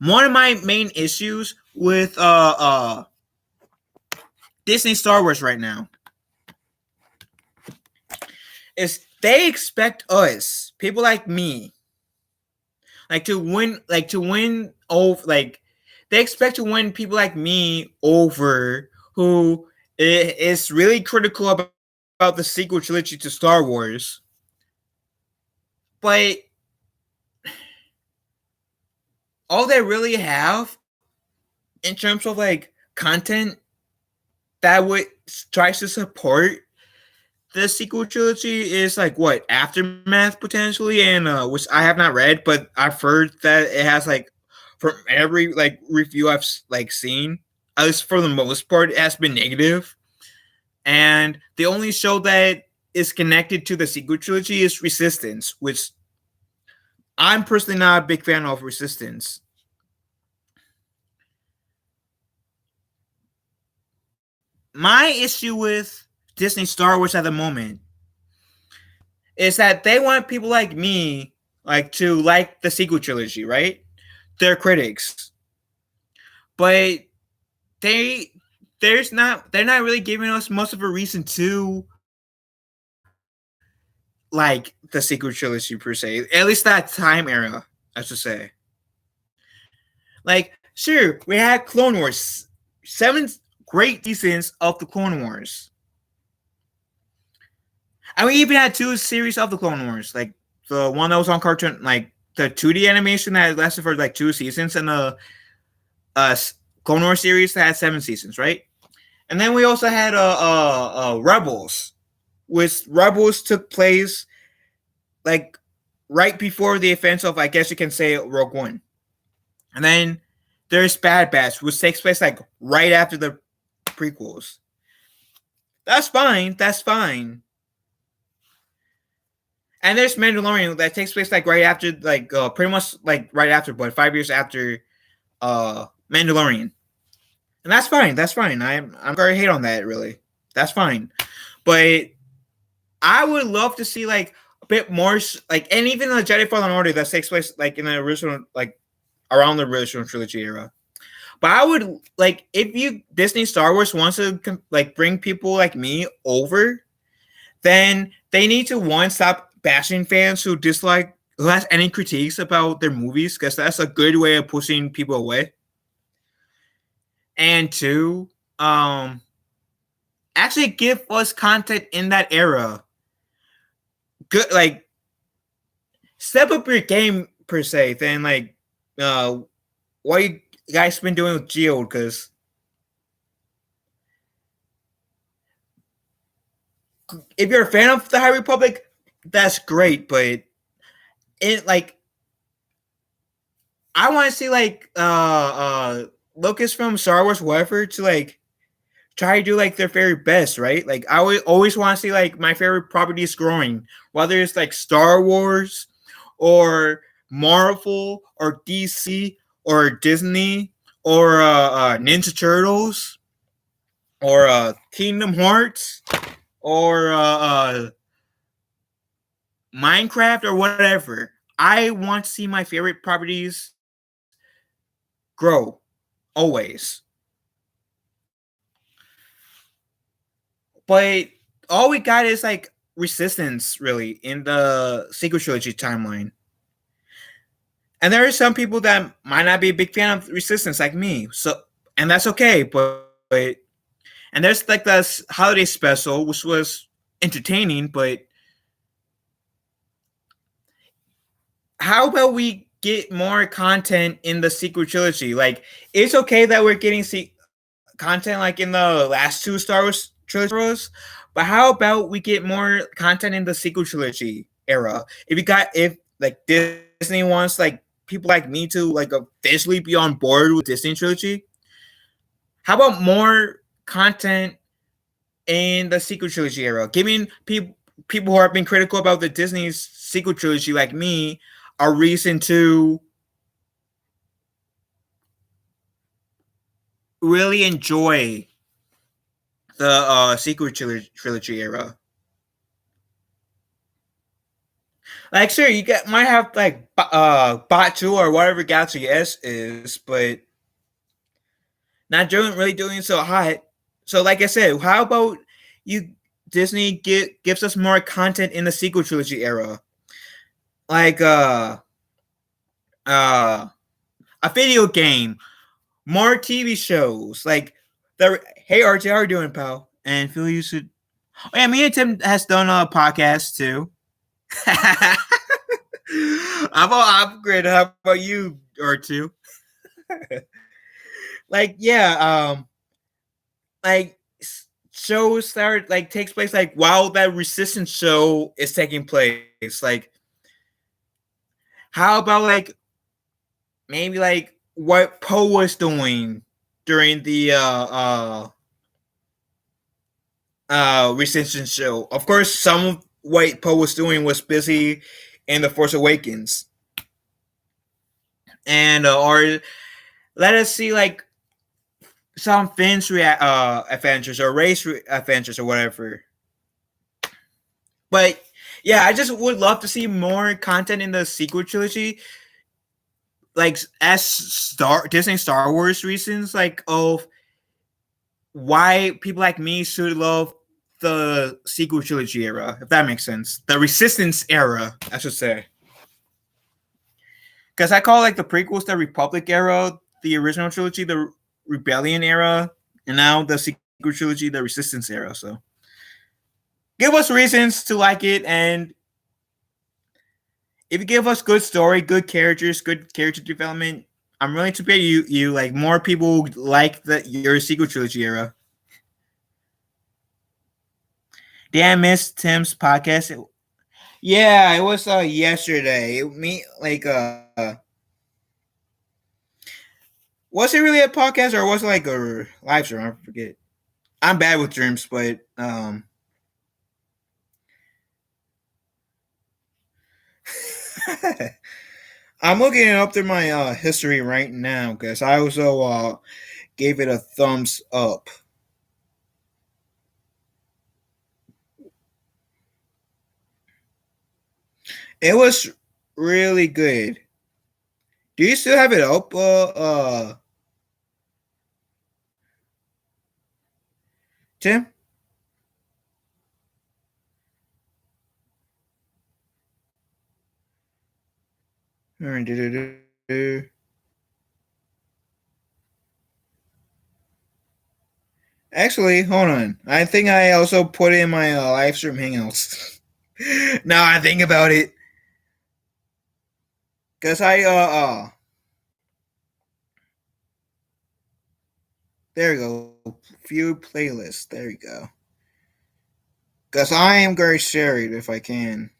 one of my main issues with Disney Star Wars right now is they expect us, people like me, to win over, like they expect to win people like me over who is really critical about the sequel trilogy to Star Wars. But all they really have in terms of like content that would tries to support the sequel trilogy is like what Aftermath potentially, and which I have not read, but I've heard that it has like from every like review I've like seen, at least for the most part, it has been negative. And the only show that is connected to the sequel trilogy is Resistance, which I'm personally not a big fan of Resistance. My issue with Disney Star Wars at the moment is that they want people like me like to like the sequel trilogy, right? They're critics. But they they're not really giving us much of a reason to like the sequel trilogy per se. At least that time era, I should say. Like, sure, we had Clone Wars, 7 great seasons of the Clone Wars. And we even had 2 series of the Clone Wars, like the one that was on Cartoon, like the 2D animation that lasted for like 2 seasons, and the Clone Wars series that had 7 seasons, right? And then we also had Rebels, which Rebels took place like right before the events of, I guess you can say, Rogue One. And then there's Bad Batch, which takes place like right after the prequels. That's fine. That's fine. And there's Mandalorian that takes place like right after, like pretty much like right after, but 5 years after Mandalorian. And that's fine. That's fine. I'm going to hate on that, really. That's fine. But I would love to see like a bit more, like, and even the Jedi Fallen Order that takes place like in the original, like around the original trilogy era. But I would like, if you Disney Star Wars wants to like bring people like me over, then they need to, one, stop bashing fans who has any critiques about their movies, because that's a good way of pushing people away. And 2, actually give us content in that era. Good, like step up your game per se. Then like, what you guys been doing with Geode? Because if you're a fan of the High Republic, that's great. But it like, I want to see like Lucas from Star Wars, whatever, to like try to do like their very best, right? Like I always want to see like my favorite properties growing, whether it's like Star Wars or Marvel or DC or Disney or Ninja Turtles or Kingdom Hearts or Minecraft or whatever. I want to see my favorite properties grow always. But all we got is like Resistance, really, in the sequel trilogy timeline. And there are some people that might not be a big fan of Resistance, like me. So, and that's okay. But and there's like this holiday special, which was entertaining. But how about we get more content in the sequel trilogy? Like, it's okay that we're getting content like in the last 2 Star Wars trilogies, but how about we get more content in the sequel trilogy era? If like Disney wants like people like me to like officially be on board with Disney trilogy, how about more content in the sequel trilogy era, giving people who have been critical about the Disney's sequel trilogy like me a reason to really enjoy the sequel trilogy era. Like, sure, might have like Batu or whatever Galaxy S is, but not really doing so hot. So, like I said, how about you Disney gives us more content in the sequel trilogy era, like uh a video game, more TV shows, like the Hey RJ, how are you doing, pal? And Phil, you should. Oh yeah, me and Tim has done a podcast too. I'm all upgrade. How about you, or two? Like yeah, like shows that are, like takes place like while that Resistance show is taking place. Like, how about like maybe like what Poe was doing during the Resistance show? Of course, some of what Poe was doing was busy in the Force Awakens, and or let us see like some Finn's adventures or Rey's adventures or whatever. But yeah, I just would love to see more content in the sequel trilogy, like as Disney Star Wars reasons, like of why people like me should love the sequel trilogy era, if that makes sense. The Resistance era, I should say. Because I call like the prequels the Republic era, the original trilogy the Rebellion era, and now the sequel trilogy the Resistance era. So give us reasons to like it, and if you give us good story, good characters, good character development, I'm willing to pay you like more people like your sequel trilogy era. Damn, miss Tim's podcast. Yeah, it was yesterday. Me like was it really a podcast or was it like a live stream? I forget. I'm bad with dreams, but I'm looking up through my history right now because I also gave it a thumbs up. It was really good. Do you still have it up, Tim? Actually, hold on. I think I also put it in my live stream hangouts. Now I think about it, cause I there you go, view playlist. There you go. Cause I am going to share it if I can.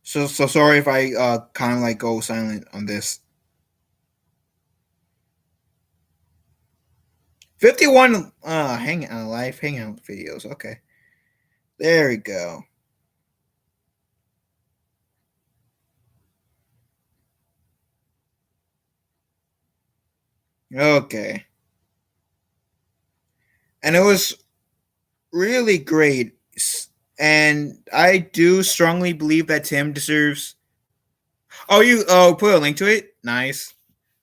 So sorry if I kind of like go silent on this. 51 live hangout videos. Okay. There we go. Okay. And it was really great. And I do strongly believe that Tim deserves. Oh, you put a link to it? Nice.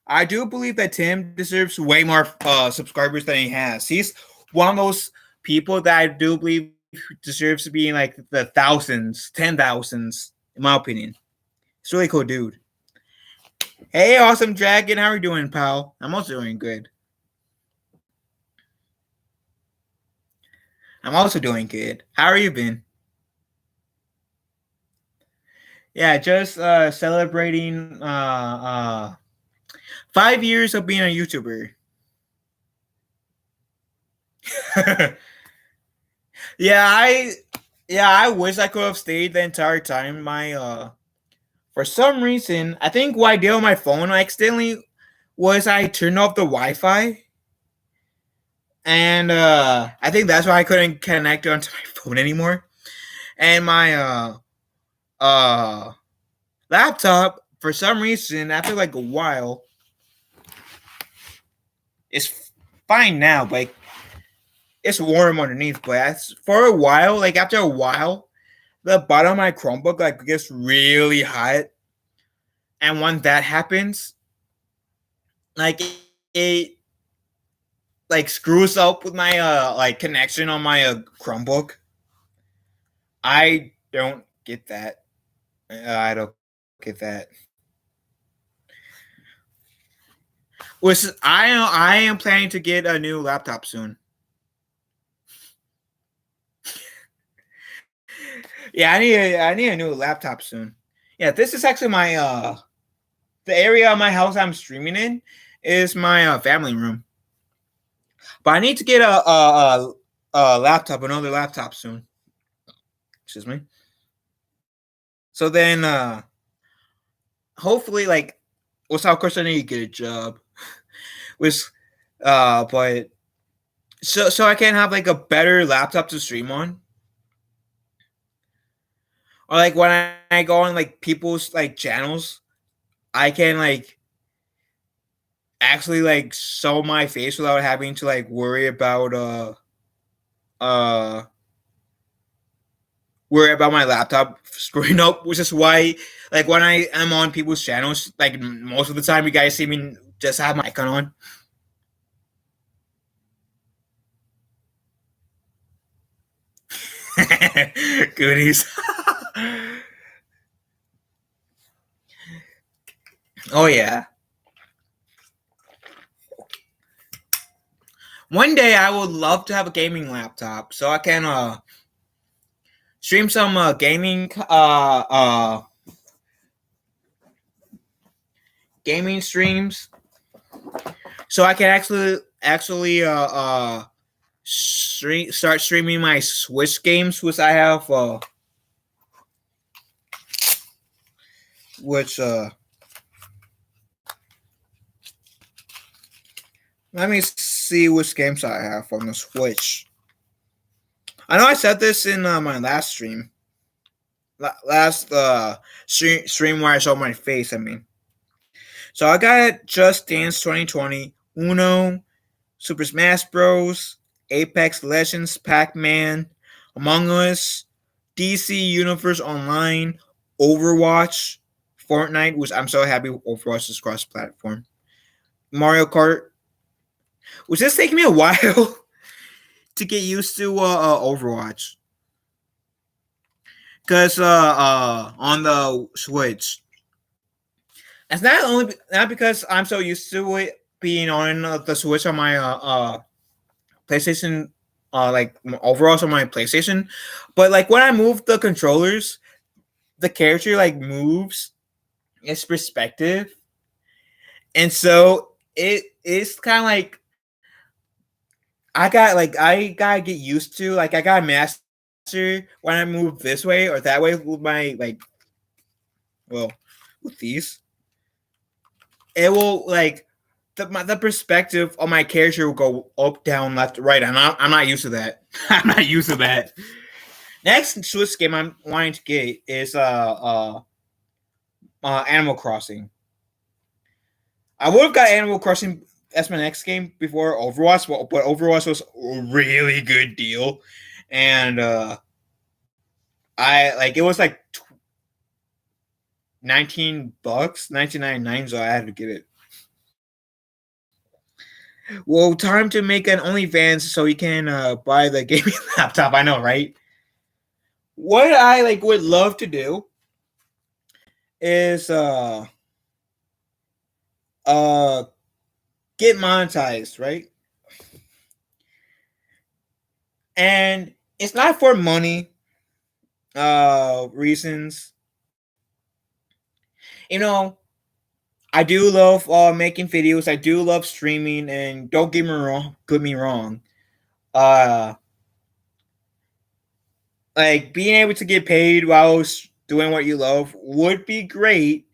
I do believe that Tim deserves way more subscribers than he has. He's one of those people that I do believe deserves to be in like the thousands, 10,000s, in my opinion. It's really cool, dude. Hey, awesome dragon, how are you doing, pal? I'm also doing good. I'm also doing good. How are you been? Yeah, just celebrating 5 years of being a YouTuber. yeah, I wish I could have stayed the entire time. My for some reason, I think what I did on my phone accidentally was I turned off the Wi-Fi, and I think that's why I couldn't connect onto my phone anymore. And my uh laptop, for some reason, after like a while, it's fine now, but it's warm underneath. But for a while, like after a while, the bottom of my Chromebook like gets really hot, and when that happens, like it like screws up with my like connection on my Chromebook. I don't get that. I don't get that. Which I am planning to get a new laptop soon. Yeah, I need a new laptop soon. Yeah, this is actually my the area of my house I'm streaming in is my family room. But I need to get a laptop, another laptop soon. Excuse me. So then hopefully like what's of course I need to get a job. Which but so I can have like a better laptop to stream on. Or like when I go on like people's like channels, I can like actually like show my face without having to like uh worry about my laptop screwing up, which is why like when I am on people's channels, like most of the time you guys see me just have my icon on. Goodies. Oh yeah. One day I would love to have a gaming laptop so I can stream some gaming streams so I can actually start streaming my Switch games which I have which let me see which games I have on the Switch. I know I said this in my last stream. Last stream where I showed my face, I mean. So I got Just Dance 2020, Uno, Super Smash Bros, Apex Legends, Pac-Man, Among Us, DC Universe Online, Overwatch, Fortnite, which I'm so happy Overwatch is cross-platform, Mario Kart, which is taking me a while to get used to Overwatch. Because on the Switch, it's not because I'm so used to it being on the Switch on my PlayStation, like overall on my PlayStation, but like when I move the controllers, the character like moves its perspective, and so it's kind of like I gotta get used to like I gotta master when I move this way or that way with my like well with these. It will like the perspective of my character will go up, down, left, right. I'm not used to that. I'm not used to that. Next Switch game I'm wanting to get is Animal Crossing. I would have got Animal Crossing as my next game before Overwatch, but Overwatch was a really good deal, and I like it was like $19, 19.99, so I had to get it. Well, time to make an OnlyFans so you can buy the gaming laptop. I know, right? What I like would love to do is get monetized, right? And it's not for money reasons. You know, I do love making videos. I do love streaming, and don't get me wrong. Get me wrong. Uh, like being able to get paid while doing what you love would be great,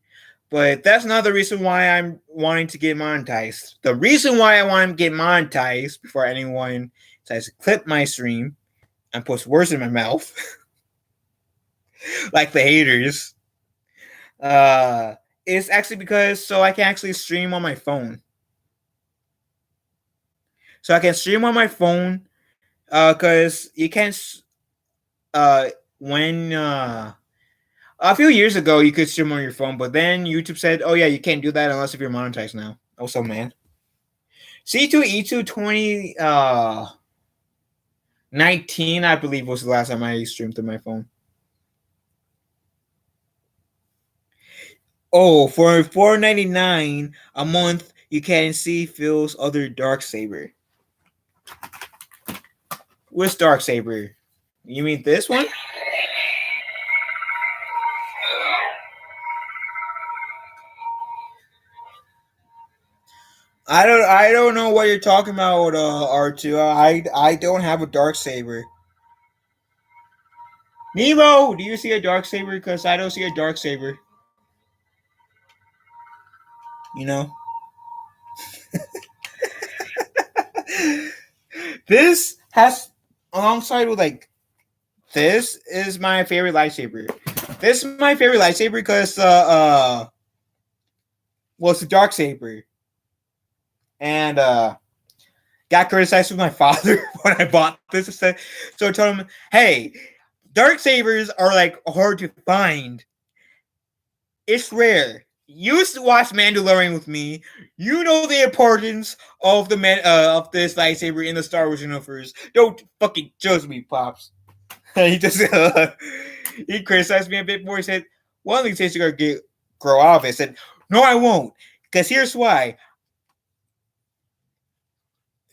but that's not the reason why I'm wanting to get monetized. The reason why I want to get monetized before anyone tries to clip my stream and puts words in my mouth, like the haters, is actually because so I can actually stream on my phone. So I can stream on my phone, because you can't. When a few years ago you could stream on your phone, but then YouTube said, "Oh yeah, you can't do that unless if you're monetized now." I was so mad. C2E2 2019, I believe, was the last time I streamed to my phone. Oh, for $4.99 a month, you can see Phil's other Darksaber. Which Darksaber? You mean this one? I don't know what you're talking about, R2. I don't have a Darksaber. Nemo, do you see a Darksaber? Because I don't see a Darksaber. You know? This has, alongside with like, this is my favorite lightsaber. This is my favorite lightsaber because well, it's a Darksaber. And got criticized with my father when I bought this. So I told him, hey, Darksabers are like hard to find. It's rare. You used to watch Mandalorian with me. You know the importance of of this lightsaber in the Star Wars universe. Don't fucking judge me, pops. He just he criticized me a bit more. He said, "One of these days you're gonna grow out of it." I said, "No, I won't." Because here's why.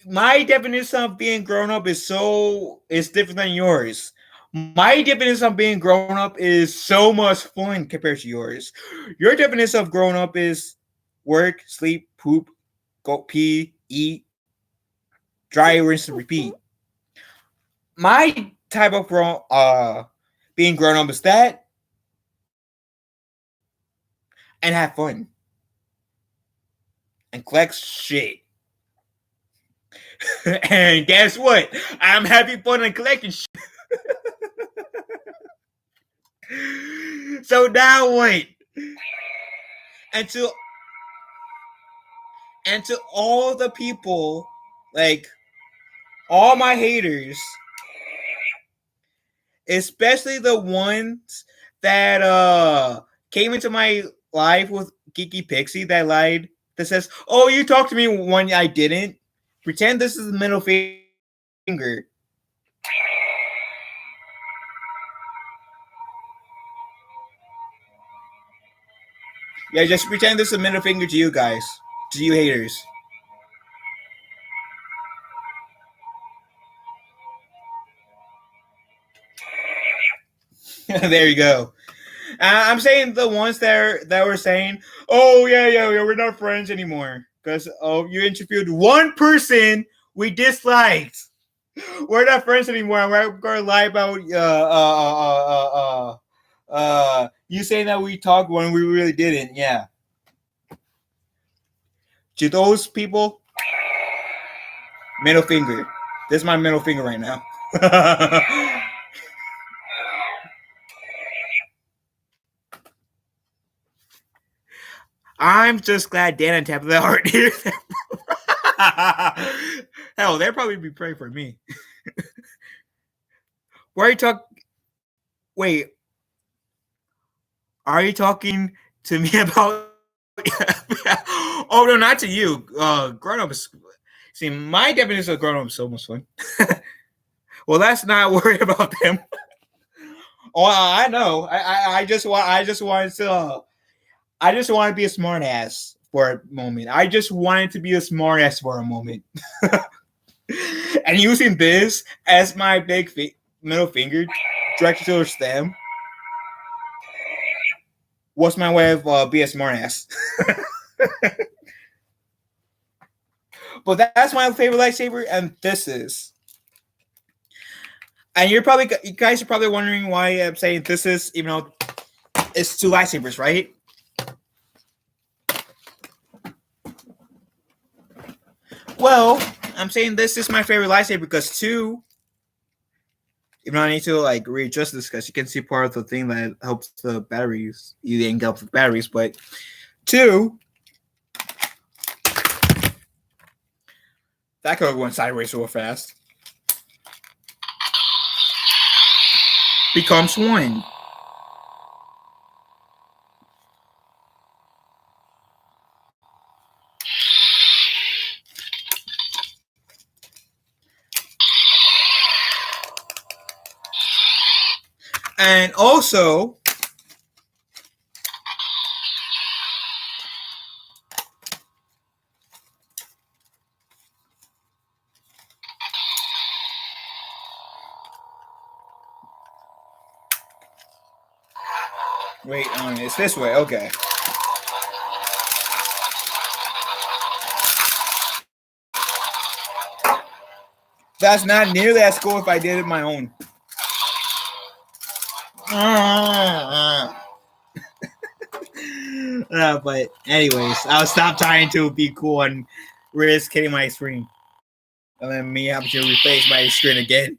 My definition of being grown up is different than yours. My definition of being grown up is so much fun compared to yours. Your definition of grown up is work, sleep, poop, go pee, eat, dry, rinse, and repeat. My type of being grown up is that and have fun and collect shit. And guess what? I'm having fun and collecting shit. So now what? And to all the people, like all my haters, especially the ones that came into my life with Geeky Pixie that lied, that says, "Oh, you talked to me when I didn't." Pretend this is the middle finger. Yeah, just pretend this is a middle finger to you guys, to you haters. There you go. I'm saying the ones that were saying, "Oh yeah, we're not friends anymore," because you interviewed one person we disliked. We're not friends anymore. We're gonna lie about you saying that we talked when we really didn't. Yeah. To those people, middle finger. This is my middle finger right now. I'm just glad Dan and Tabitha aren't here. Hell, they'll probably be praying for me. Why are you talking? Wait, are you talking to me about? Oh no, not to you. Grown ups. See, my definition of grown up is so much fun. Well, let's not worry about them. Oh, I know. I just wanted to. I just want to be a smart ass for a moment. I just wanted to be a smart ass for a moment. And using this as my big middle finger directed towards them was my way of being a smart ass. But that's my favorite lightsaber, and this is. And you guys are probably wondering why I'm saying this is, even though it's two lightsabers, right? Well, I'm saying this is my favorite lightsaber because two, even though I need to like readjust this because you can see part of the thing that helps the batteries, you didn't get the batteries, but two, that could have went sideways real fast. Becomes one. And also, wait, it's this way. Okay. That's not nearly as cool if I did it my own. But anyways, I'll stop trying to be cool and risk hitting my screen. And then me having to replace my screen again.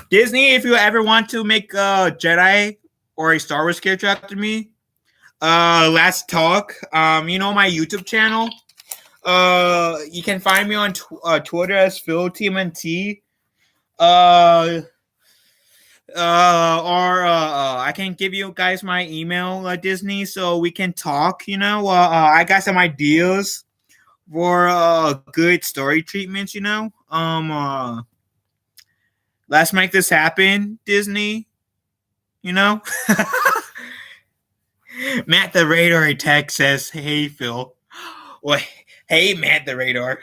Disney, if you ever want to make a Jedi or a Star Wars character after me, let's talk. You know my YouTube channel. You can find me on Twitter as PhilTMNT. Or I can give you guys my email, Disney, so we can talk. I got some ideas for good story treatments. Let's make this happen, Disney. Matt the Radar Tech says, "Hey Phil." Well, hey Matt the Radar.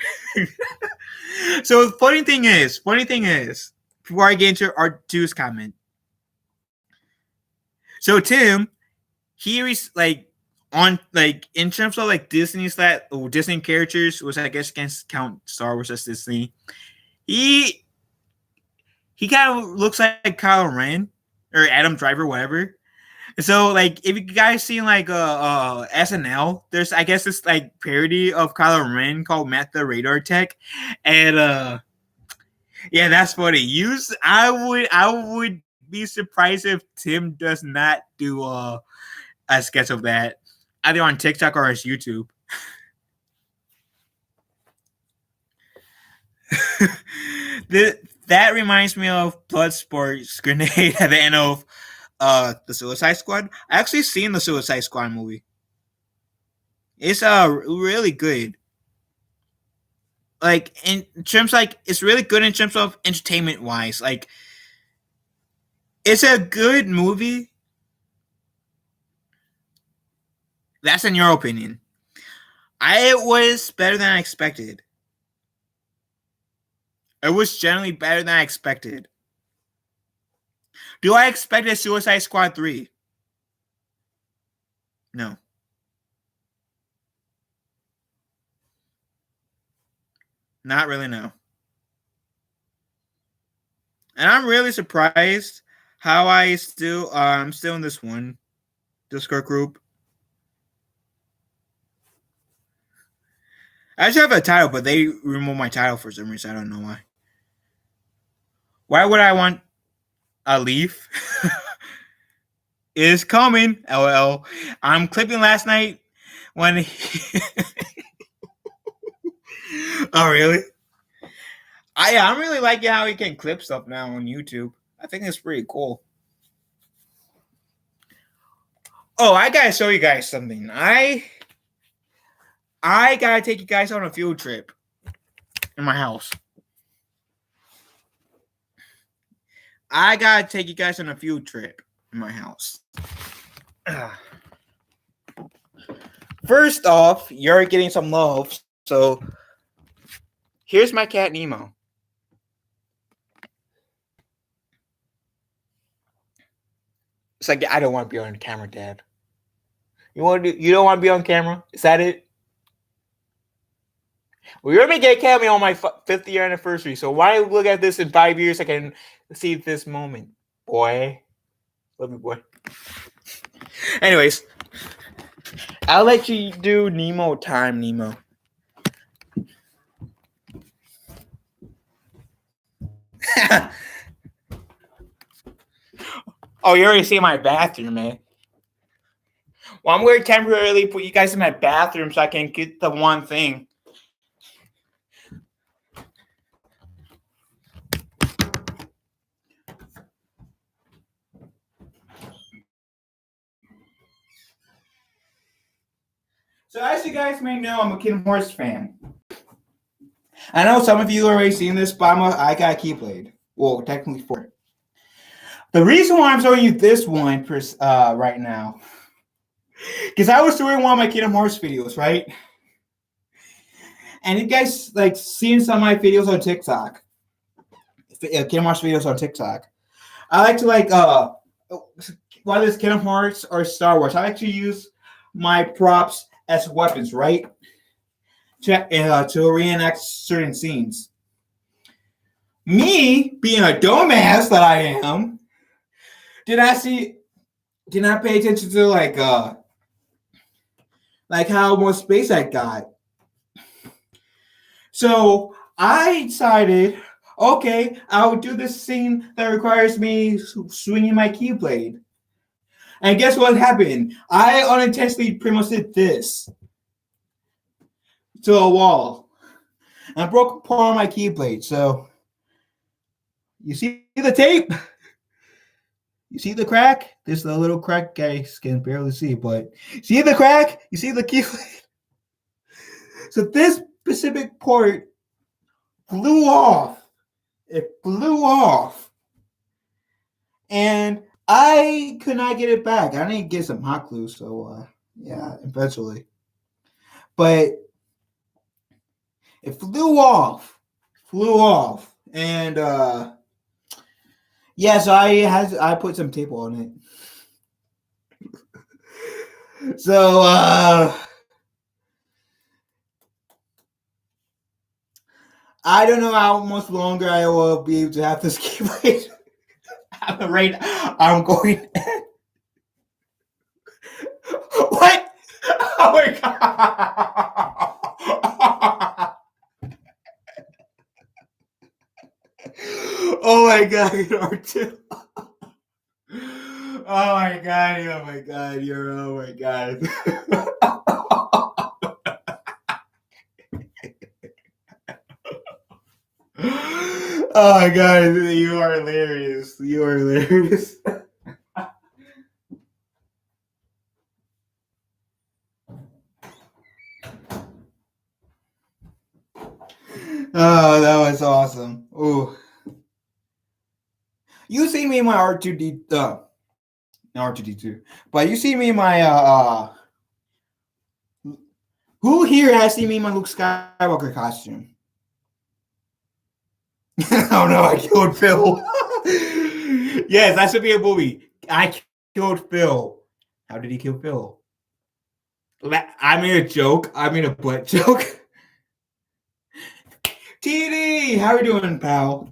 So funny thing is, before I get into our Tu's comment. So Tim, he is in terms of Disney's Disney characters, which I guess can count Star Wars as Disney. He kind of looks like Kylo Ren or Adam Driver, whatever. So if you guys seen SNL, there's I guess this parody of Kylo Ren called Matt the Radar Tech, and yeah, that's funny. I would be surprised if Tim does not do a sketch of that either on TikTok or his YouTube. That reminds me of Bloodsport's grenade at the end of the Suicide Squad. I actually seen the Suicide Squad movie. It's really good. In terms it's really good in terms of entertainment wise. It's a good movie. That's in your opinion. It was better than I expected. It was generally better than I expected. Do I expect a Suicide Squad 3? No. Not really, no. And I'm really surprised how I'm still in this one Discord group. I should have a title, but they removed my title for some reason. I don't know why. Why would I want a leaf? It's coming. LOL. I'm clipping last night when. Oh really? I'm really liking how you can clip stuff now on YouTube. I think it's pretty cool. Oh, I gotta show you guys something. I gotta take you guys on a field trip in my house. I gotta take you guys on a field trip in my house. First off, you're getting some love. So here's my cat Nemo. It's like I don't want to be on camera, Dad. You don't want to be on camera? Is that it? Well, you're gonna get a cameo on my 5th year anniversary. So why look at this in 5 years? I can see this moment, boy. Love you, boy. Anyways, I'll let you do Nemo time, Nemo. Oh, you already see my bathroom, man. Well, I'm going to temporarily put you guys in my bathroom so I can get the one thing. So as you guys may know, I'm a Kingdom Hearts fan. I know some of you already seen this, but I got Keyblade. Well, technically 4. The reason why I'm showing you this one right now, because I was doing one of my Kingdom Hearts videos, right? And you guys like seen some of my videos on TikTok, Kingdom Hearts videos on TikTok. I like to whether it's Kingdom Hearts or Star Wars, I like to use my props as weapons, right? To reenact certain scenes. Me being a dumbass that I am, did not pay attention to like how much space I got. So I decided, okay, I'll do this scene that requires me swinging my keyblade. And guess what happened? I unintentionally pretty much did this to a wall. And I broke part of my keyblade. So you see the tape? You see the crack? There's a little crack guys can barely see, but see the crack? You see the keyblade? So this specific part flew off. It flew off. And I could not get it back. I need to get some hot glue, so yeah, eventually. But it flew off. And yeah, so I put some tape on it. So I don't know how much longer I will be able to have this keyblade. Right, I'm going. What? Oh my god! Oh my god, R2. Oh my god! Oh my god! Oh my god! Oh my god! You are hilarious. You are hilarious. Oh, that was awesome. Ooh. You see me in my R2D not R2D2. But you see me in my who here has seen me in my Luke Skywalker costume? Oh no, I killed Phil. Yes, that should be a movie. I killed Phil. How did he kill Phil? I made a joke. I made a butt joke. TD, how are we doing, pal?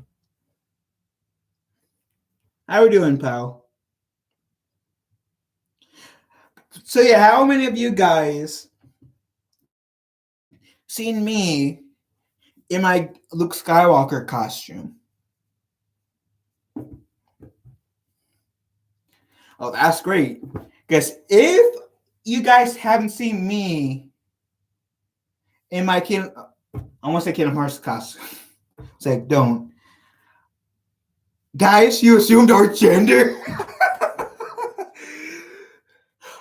How are we doing, pal? So yeah, how many of you guys seen me in my Luke Skywalker costume? Oh, that's great. Because if you guys haven't seen me in my I want to say Kingdom Hearts costume. It's like, don't. Guys, you assumed our gender?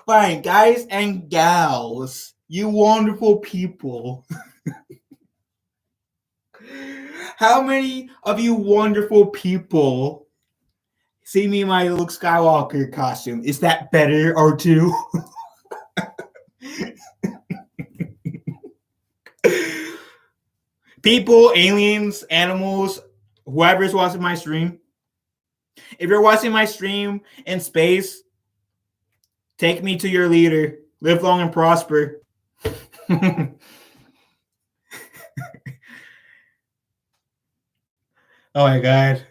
Fine, guys and gals, you wonderful people. How many of you wonderful people see me in my Luke Skywalker costume? Is that better, R2? People, aliens, animals, whoever's watching my stream. If you're watching my stream in space, take me to your leader. Live long and prosper. Oh my god.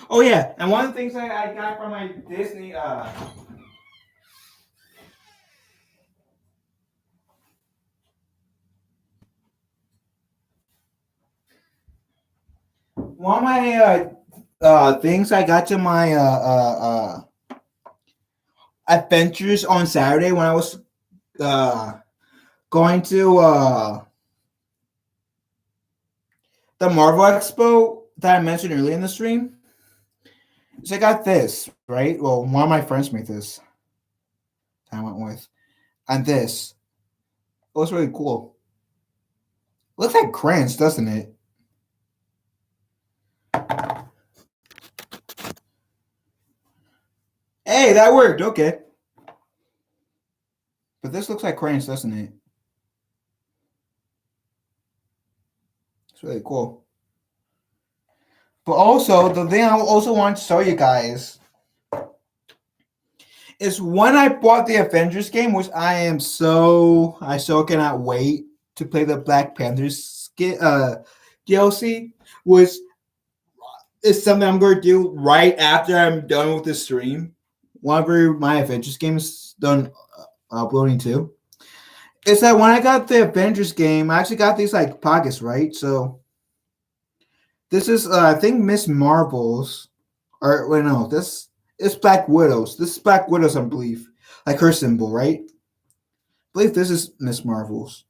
Oh yeah, and one of the things I got from my Disney one of my things I got to my adventures on Saturday when I was going to the Marvel Expo that I mentioned earlier in the stream. So I got this, right? Well, one of my friends made this. I went with. And this. It was really cool. Looks like crayons, doesn't it? Hey, that worked. Okay. But this looks like cranes, doesn't it? It's really cool. But also, the thing I also want to show you guys is when I bought the Avengers game, which I so cannot wait to play the Black Panthers DLC, which is something I'm going to do right after I'm done with the stream. Whenever my Avengers game is done uploading too. It's that when I got the Avengers game, I actually got these like pockets, right? So this is I think Miss Marvel's, or wait no, this is Black Widow's. This is Black Widow's, I believe, like her symbol, right? I believe this is Miss Marvel's.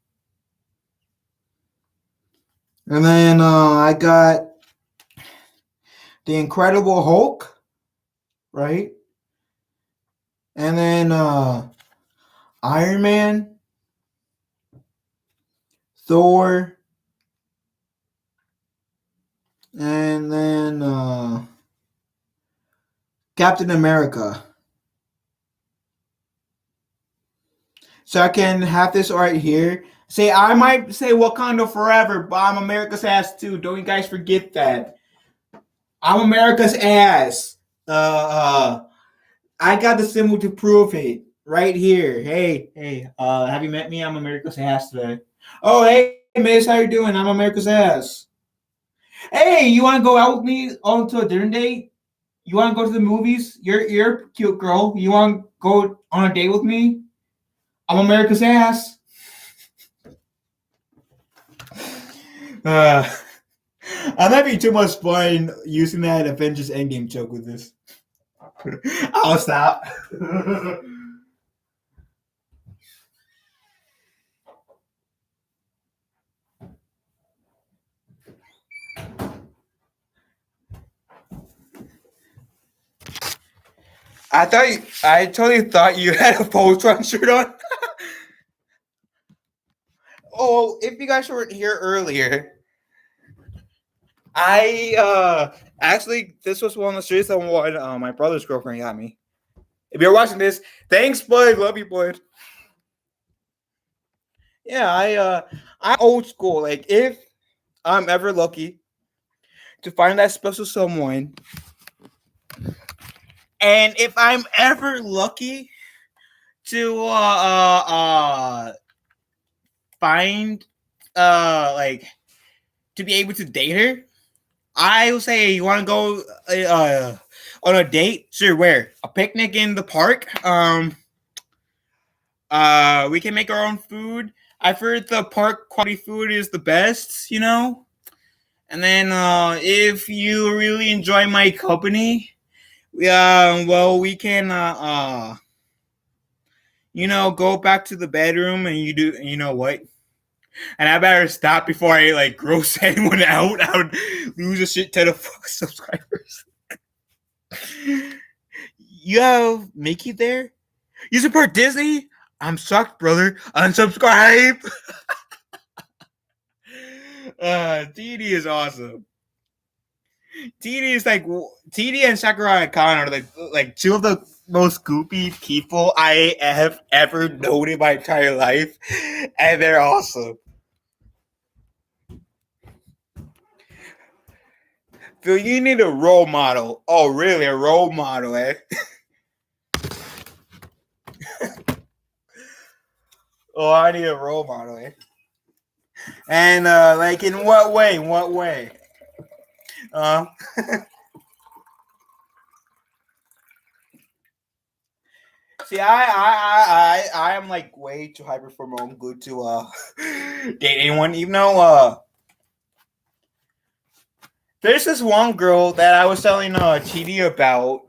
And then I got the Incredible Hulk, right? And then Iron Man, Thor, and then Captain America. So I can have this right here. Say I might say Wakanda forever, but I'm America's ass too. Don't you guys forget that. I'm America's ass. I got the symbol to prove it right here. Hey, have you met me? I'm America's ass today. Oh, hey, Miss, how you doing? I'm America's ass. Hey, you want to go out with me on to a dinner date? You want to go to the movies? You're a cute girl. You want to go on a date with me? I'm America's ass. Uh, I'm having too much fun using that Avengers Endgame joke with this. I'll stop. I totally thought you had a Voltron shirt on. Oh, if you guys weren't here earlier, I actually this was one of the shirts that one my brother's girlfriend got me. If you're watching this, thanks, bud. Love you, bud. Yeah, I'm old school. Like if I'm ever lucky to find that special someone, and if I'm ever lucky to find like to be able to date her, I will say you want to go on a date. Sure, where a picnic in the park. We can make our own food. I've heard the park quality food is the best, you know. And then if you really enjoy my company, well, we can go back to the bedroom and you do. You know what? And I better stop before I like gross anyone out. I would lose a shit ton of subscribers. You have Mickey there? You support Disney? I'm shocked, brother. Unsubscribe. TD is awesome. TD is like TD and Sakurai Khan are like two of the most goopy people I have ever known in my entire life, and they're awesome. Phil, you need a role model. Oh, really? A role model, eh? Oh, I need a role model, eh? And like, in what way? In what way? See, I am like way too hyper for my own good to date anyone. Even though there's this one girl that I was telling TD about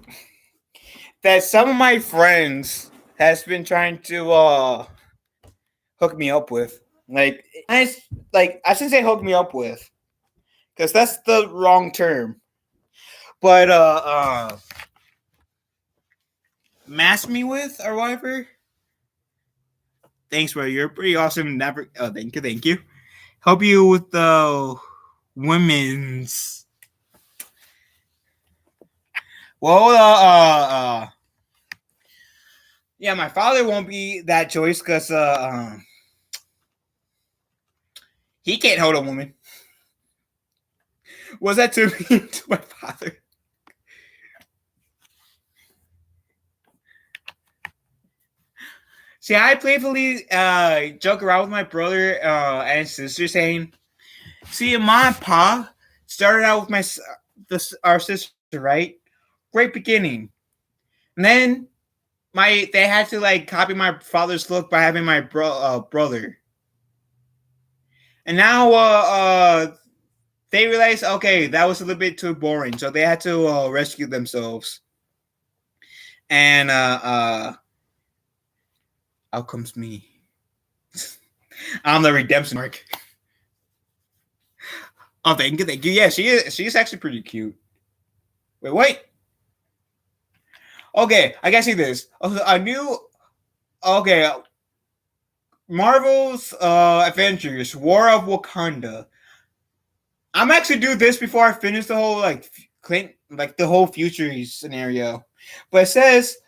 that some of my friends has been trying to hook me up with. Like I shouldn't say hook me up with, because that's the wrong term. But mask me with or whatever. Thanks, bro. You're pretty awesome. Never. Oh, thank you. Help you with the women's. Well, Yeah, my father won't be that choice because he can't hold a woman. Was that too mean to my father? See, I playfully joke around with my brother and sister, saying, "See, Ma and Pa started out with our sister, right? Great beginning, and then they had to like copy my father's look by having my brother, and now they realized, okay, that was a little bit too boring, so they had to rescue themselves, and out comes me. I'm the redemption arc." Oh, thank you, thank you. Yeah, she's actually pretty cute. Wait. Okay, I can see this. A new. Okay, Marvel's Avengers: War of Wakanda. I'm actually do this before I finish the whole the whole future scenario, but it says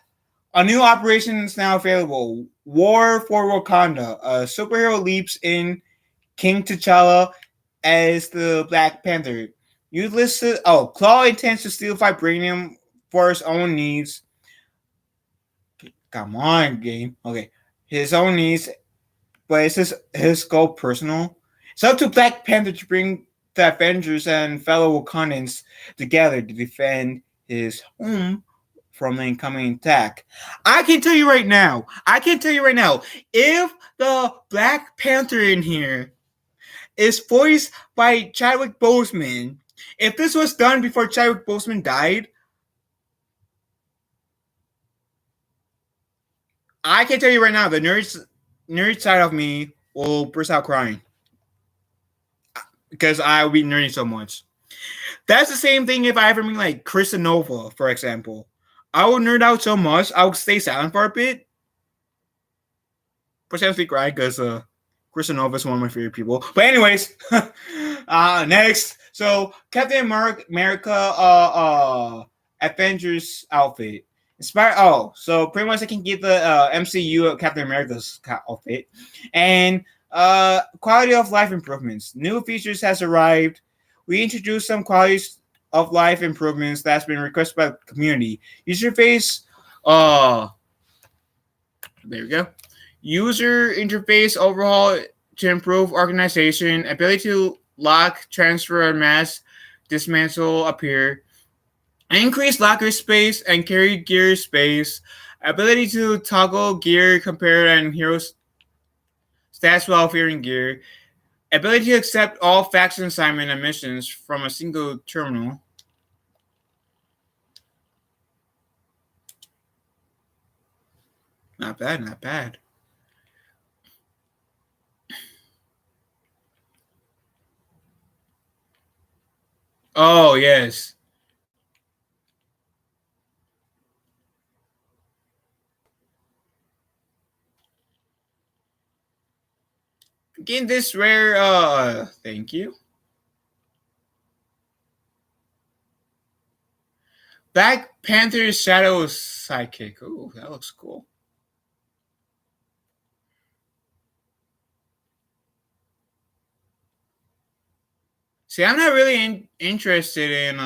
a new operation is now available. War for Wakanda. A superhero leaps in King T'Challa as the Black Panther. You listed. Oh, Claw intends to steal vibranium for his own needs. Come on, game. Okay, his own needs, but it's his goal personal. It's up to Black Panther to bring the Avengers and fellow Wakandans together to defend his home from the incoming attack. I can tell you right now. If the Black Panther in here is voiced by Chadwick Boseman, if this was done before Chadwick Boseman died, I can tell you right now, the nerd side of me will burst out crying because I will be nerding so much. That's the same thing if I ever meet like Chris Nova, for example. I will nerd out so much, I will stay silent for a bit. Potentially cry because Chris Nova is one of my favorite people. But anyways, next. So Captain America Avengers outfit. Inspired. Oh, so pretty much I can get the MCU Captain America's outfit, and quality of life improvements. New features has arrived. We introduced some qualities of life improvements that's been requested by the community. User face. There we go. User interface overhaul to improve organization. Ability to lock, transfer, and mass dismantle appear. Increase locker space and carry gear space. Ability to toggle gear, compare, and heroes stats while fearing gear. Ability to accept all faction assignment and missions from a single terminal. Not bad, not bad. Oh, yes. Getting this rare, thank you. Black Panther's Shadow Sidekick. Ooh, that looks cool. See, I'm not really interested in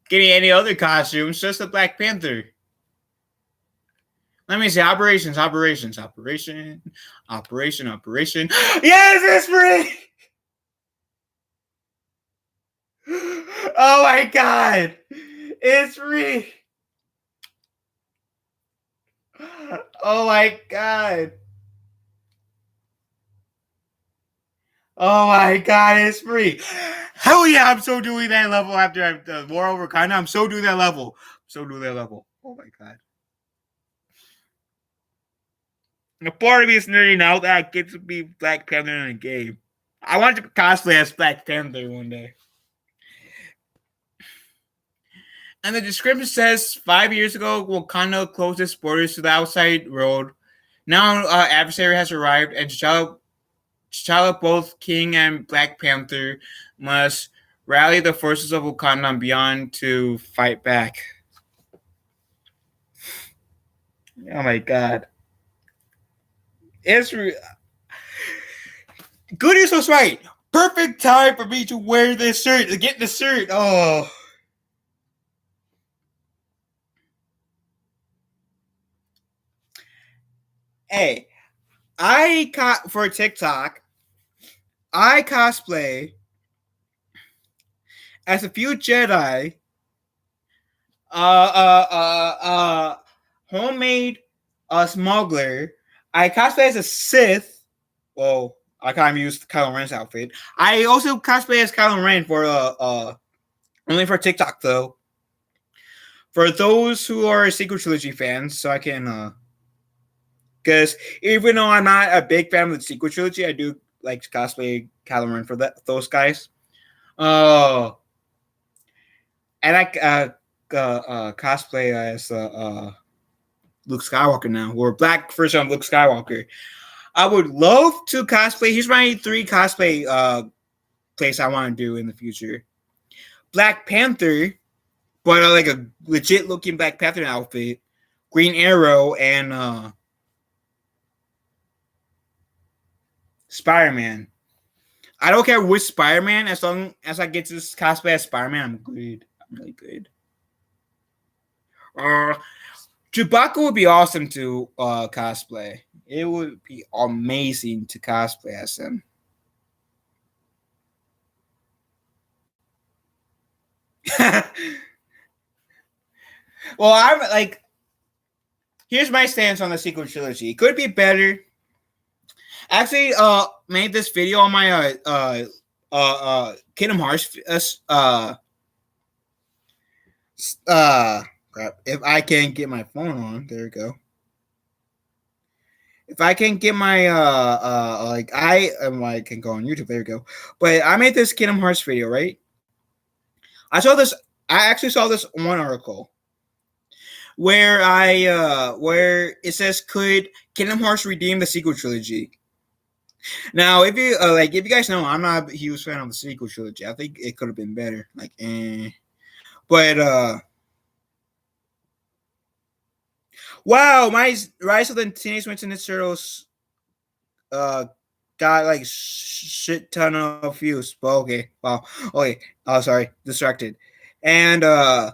getting any other costumes, just the Black Panther. Let me see. Operations. Operation. Yes, it's free! Oh my god! It's free! Oh my god! Oh my god, it's free! Hell yeah, I'm so doing that level after the War over Wakanda. I'm so doing that level. Oh my god. A part of me is nerding out that I get to be Black Panther in a game. I want to cosplay as Black Panther one day. And the description says 5 years ago, Wakanda closed its borders to the outside world. Now, adversary has arrived, and T'Challa, both King and Black Panther, must rally the forces of Wakanda and beyond to fight back. Oh my god. It's Goodies was right. Perfect time for me to wear this shirt, to get the shirt. Oh. Hey, for TikTok, I cosplay as a few Jedi, uh, uh, uh, uh, homemade smuggler. I cosplay as a Sith. Well, I kind of used Kylo Ren's outfit. I also cosplay as Kylo Ren for only for TikTok though. For those who are Sequel Trilogy fans, so I can because even though I'm not a big fan of the Sequel Trilogy, I do like to cosplay Kylo Ren for those guys. Uh, and I cosplay as Luke Skywalker now, or black version of Luke Skywalker. I would love to cosplay. Here's my 3 cosplay place I want to do in the future. Black Panther, but like a legit looking Black Panther outfit. Green Arrow and Spider-Man. I don't care which Spider-Man, as long as I get to cosplay as Spider-Man, I'm good. I'm really good. Chewbacca would be awesome to cosplay. It would be amazing to cosplay as him. Well, I'm like, here's my stance on the sequel trilogy. It could be better. Actually, made this video on my Kingdom Hearts crap. If I can get my phone on, there we go. If I can get my like I can go on YouTube, there we go. But I made this Kingdom Hearts video, right? I actually saw this one article where where it says, could Kingdom Hearts redeem the sequel trilogy? Now, if you guys know, I'm not a huge fan of the sequel trilogy. I think it could have been better. But wow, my Rise of the Teenage Mutant Ninja Turtles got like shit ton of views. But okay, wow. Okay, oh sorry, distracted. And I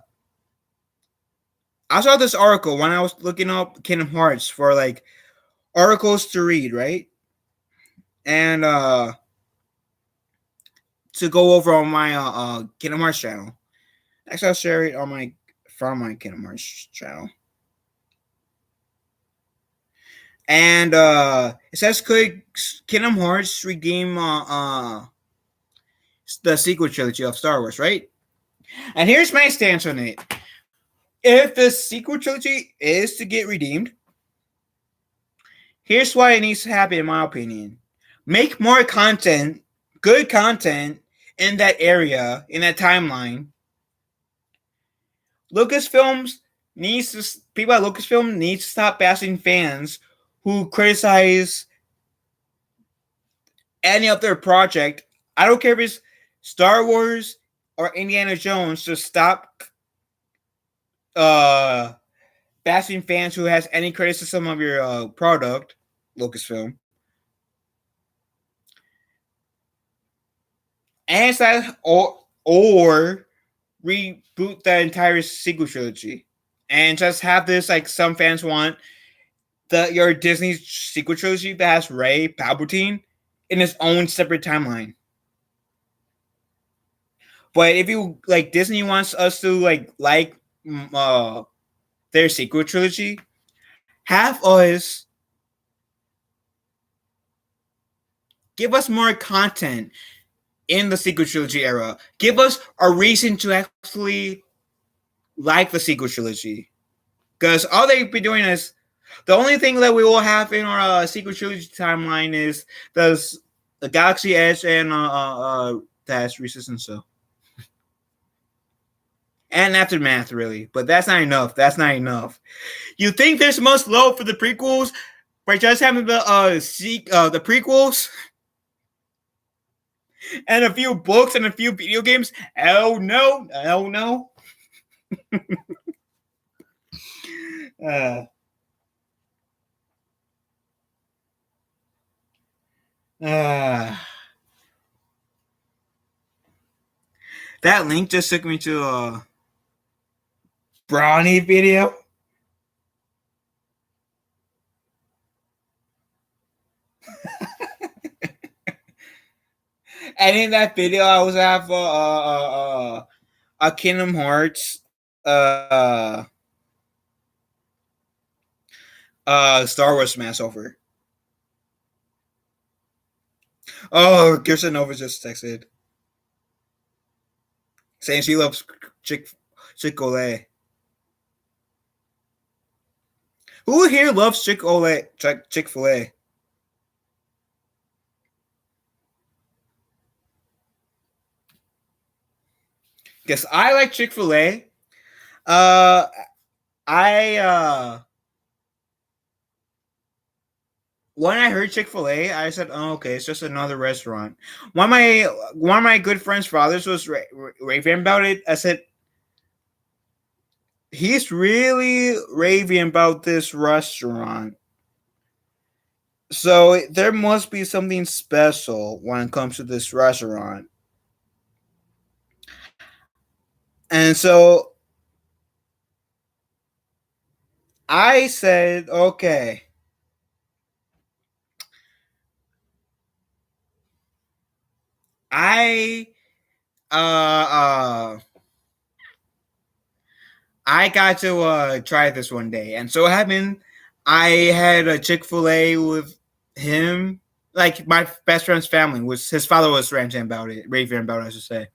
saw this article when I was looking up Kingdom Hearts for like articles to read, right? And to go over on my Kingdom Hearts channel. Actually, I'll share it on from my Kingdom Hearts channel. And it says, could Kingdom Hearts redeem the sequel trilogy of Star Wars, right? And here's my stance on it. If the sequel trilogy is to get redeemed, here's why it needs to happen, in my opinion. Make more content, good content, in that area, in that timeline. Lucasfilms needs to, people at Lucasfilm need to stop bashing fans who criticize any of their project. I don't care if it's Star Wars or Indiana Jones, to stop bashing fans who has any criticism of your product, Lucasfilm. And that, or reboot the entire sequel trilogy and just have this, like some fans want, your Disney sequel trilogy that has Rey Palpatine in its own separate timeline. But if you like, Disney wants us to their sequel trilogy, have us give us more content in the sequel trilogy era. Give us a reason to actually like the sequel trilogy. Because all they've been doing is, the only thing that we will have in our sequel trilogy timeline is the Galaxy Edge and Dash Resistance. So, and Aftermath, really. But that's not enough. That's not enough. You think there's most love for the prequels by just having the prequels and a few books and a few video games? Hell no. Hell no. Uh, that link just took me to a brownie video. And in that video, I was have a Kingdom Hearts uh Star Wars smash over. Oh, Kirsten Nova just texted saying she loves Chick-fil-A. Who here loves Chick-fil-A? Guess I like Chick-fil-A. Uh, I when I heard Chick-fil-A, I said, "Oh, okay, it's just another restaurant." One of my good friends' fathers was raving about it. I said, "He's really raving about this restaurant, so there must be something special when it comes to this restaurant." And so I said, "Okay." I uh uh I got to try this one day, and so it happened. I had a Chick-fil-A with him, like my best friend's family. Was his father was ranting about it, raving about it, I should say.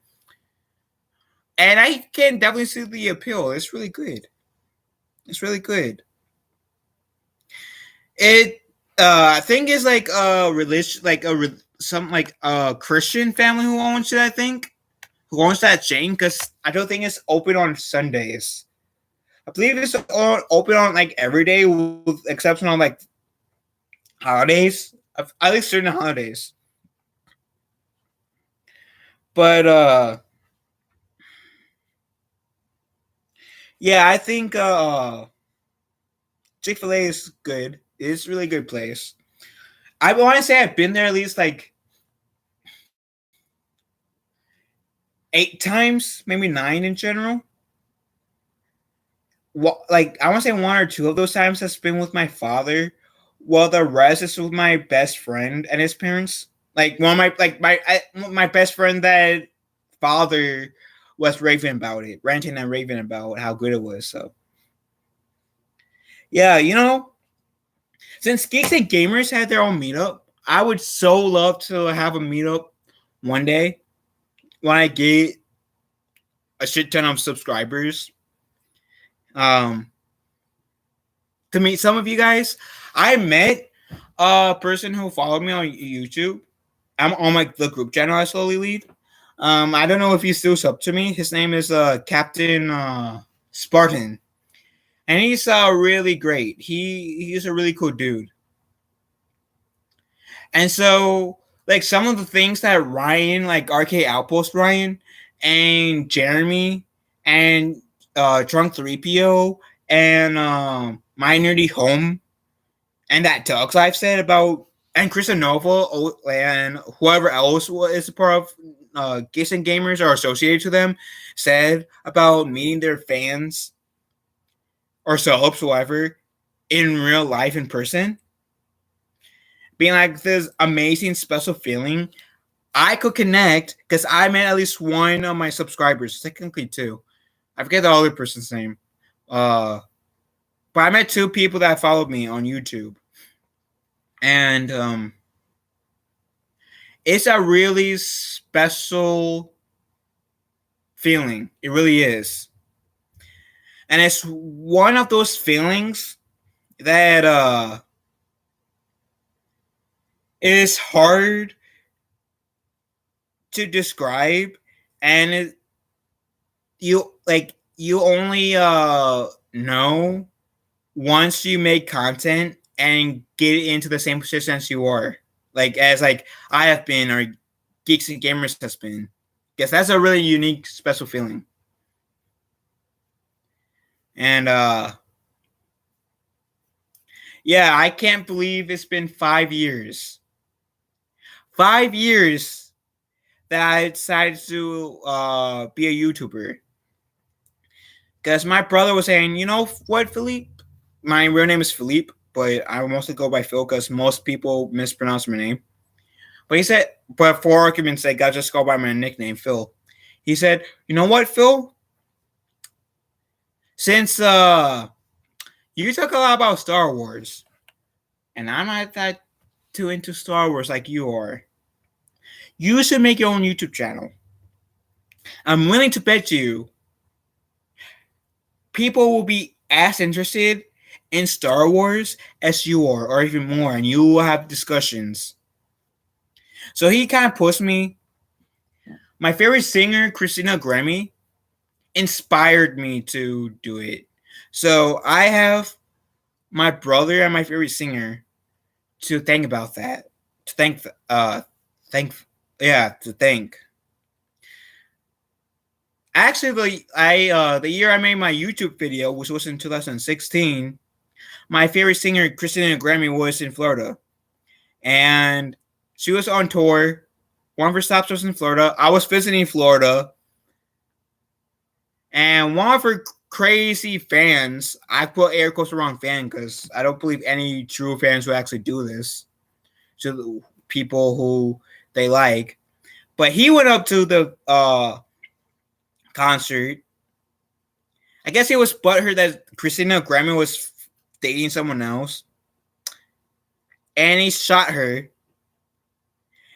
And I can definitely see the appeal. It's really good. It's really good. It I think it's like a religion, like some like a Christian family who owns it. I think who owns that chain because I don't think it's open on Sundays. I believe it's open on like every day, with exception on like holidays, at least certain holidays. But yeah, I think Chick-fil-A is good. It's a really good place. I want to say I've been there at least like 8 times, maybe 9 in general. Like I want to say 1 or 2 of those times has been with my father, while the rest is with my best friend and his parents. Like one of my best friend that father was raving about it, ranting and raving about how good it was. So yeah, since Geeks and Gamers had their own meetup, I would so love to have a meetup one day when I get a shit ton of subscribers. Um, to meet some of you guys. I met a person who followed me on YouTube. I'm on the group channel I slowly lead. I don't know if he's still sub to me. His name is Captain Spartan, and he's really great. He's a really cool dude. And so, like some of the things that Ryan, like Arcade Outpost Ryan, and Jeremy, and Trunk 3PO, and My Nerdy Home, and that Tux Life said about, and Chris Nova and whoever else is a part of Geeks and Gamers or associated to them said about meeting their fans or subs, whoever, in real life in person, being like this amazing special feeling. I could connect because I met at least one of my subscribers, technically 2. I forget the other person's name. But I met 2 people that followed me on YouTube. And it's a really special feeling. It really is. And it's one of those feelings that is hard to describe, and you only know once you make content and get into the same position as you are, as I have been, or Geeks and Gamers has been. Guess that's a really unique, special feeling. And yeah, I can't believe it's been 5 years. 5 years that I decided to be a YouTuber. Because my brother was saying, you know what, Philippe? My real name is Philippe, but I mostly go by Phil because most people mispronounce my name. But he said, but for argument's sake, I'll just go by my nickname, Phil. He said, you know what, Phil? Since you talk a lot about Star Wars, and I'm not that too into Star Wars like you are, you should make your own YouTube channel. I'm willing to bet you people will be as interested in Star Wars as you are, or even more, and you will have discussions. So he kind of pushed me. My favorite singer, Christina Grimmie, inspired me to do it. So I have my brother and my favorite singer to think about that. To thank, to thank. Actually, the year I made my YouTube video, which was in 2016, my favorite singer, Christina Grimmie, was in Florida, and she was on tour. One of her stops was in Florida. I was visiting Florida, and one of her crazy fans, I put air quotes around fan because I don't believe any true fans will actually do this to people who they like. But he went up to the concert. I guess he was butthurt that Christina Grimmie was dating someone else, and he shot her.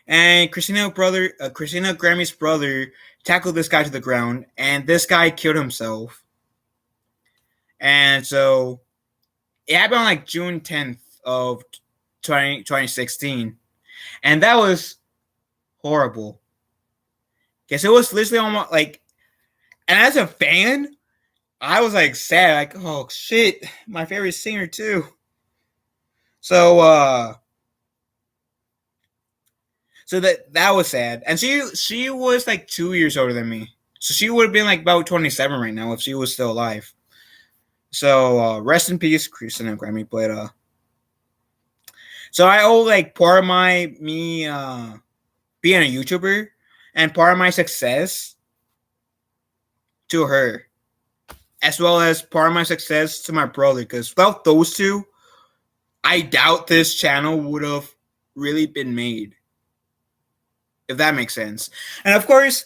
And Christina Grimmie's brother tackled this guy to the ground, and this guy killed himself. And so it happened on like June 10th of 2016. And that was horrible. Because it was literally almost like, and as a fan, I was like sad, like, oh shit, my favorite singer too. So that was sad. And she was like 2 years older than me. So she would have been like about 27 right now if she was still alive. So rest in peace, Christina Grimmie. But so I owe like part of me being a YouTuber and part of my success to her, as well as part of my success to my brother. Because without those two, I doubt this channel would have really been made. If that makes sense. And of course,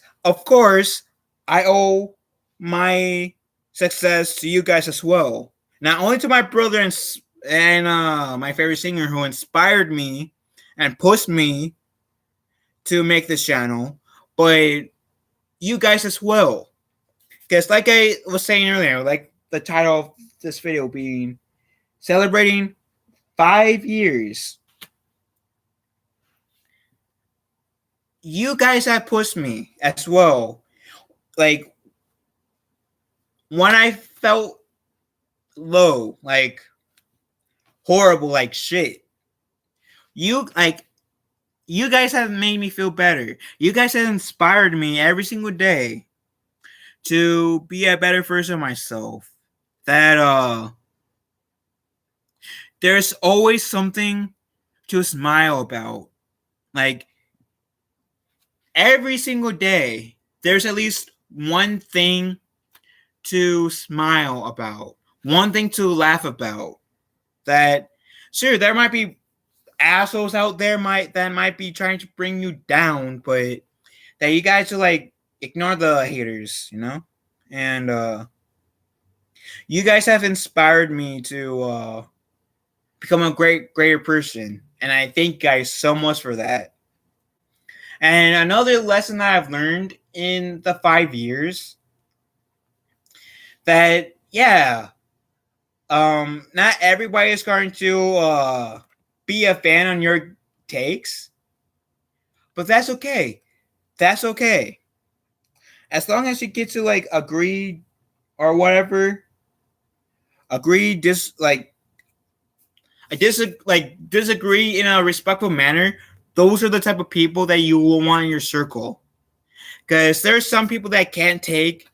I owe my success to you guys as well. Not only to my brother and my favorite singer who inspired me and pushed me to make this channel, but you guys as well. Because like I was saying earlier, like the title of this video being celebrating 5 years. You guys have pushed me as well. Like when I felt low, like horrible, like shit. You guys have made me feel better. You guys have inspired me every single day to be a better version of myself. That there's always something to smile about. Like every single day, there's at least one thing to smile about, one thing to laugh about. That sure, there might be assholes out there that might be trying to bring you down, but that you guys are like ignore the haters, you know? And you guys have inspired me to become a greater person. And I thank you guys so much for that. And another lesson that I've learned in the 5 years that not everybody is going to be a fan on your takes, but that's okay. That's okay. As long as you get to like agree or whatever, disagree in a respectful manner. Those are the type of people that you will want in your circle. Because there's some people that can't take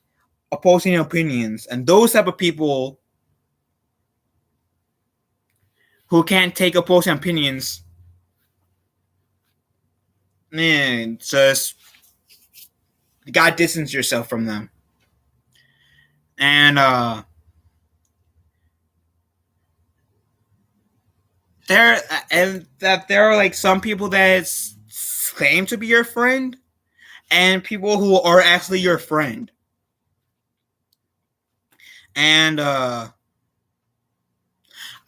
opposing opinions, and those type of people who can't take opposing opinions man, just you gotta distance yourself from them. And there and that there are like some people that claim to be your friend and people who are actually your friend. And I'm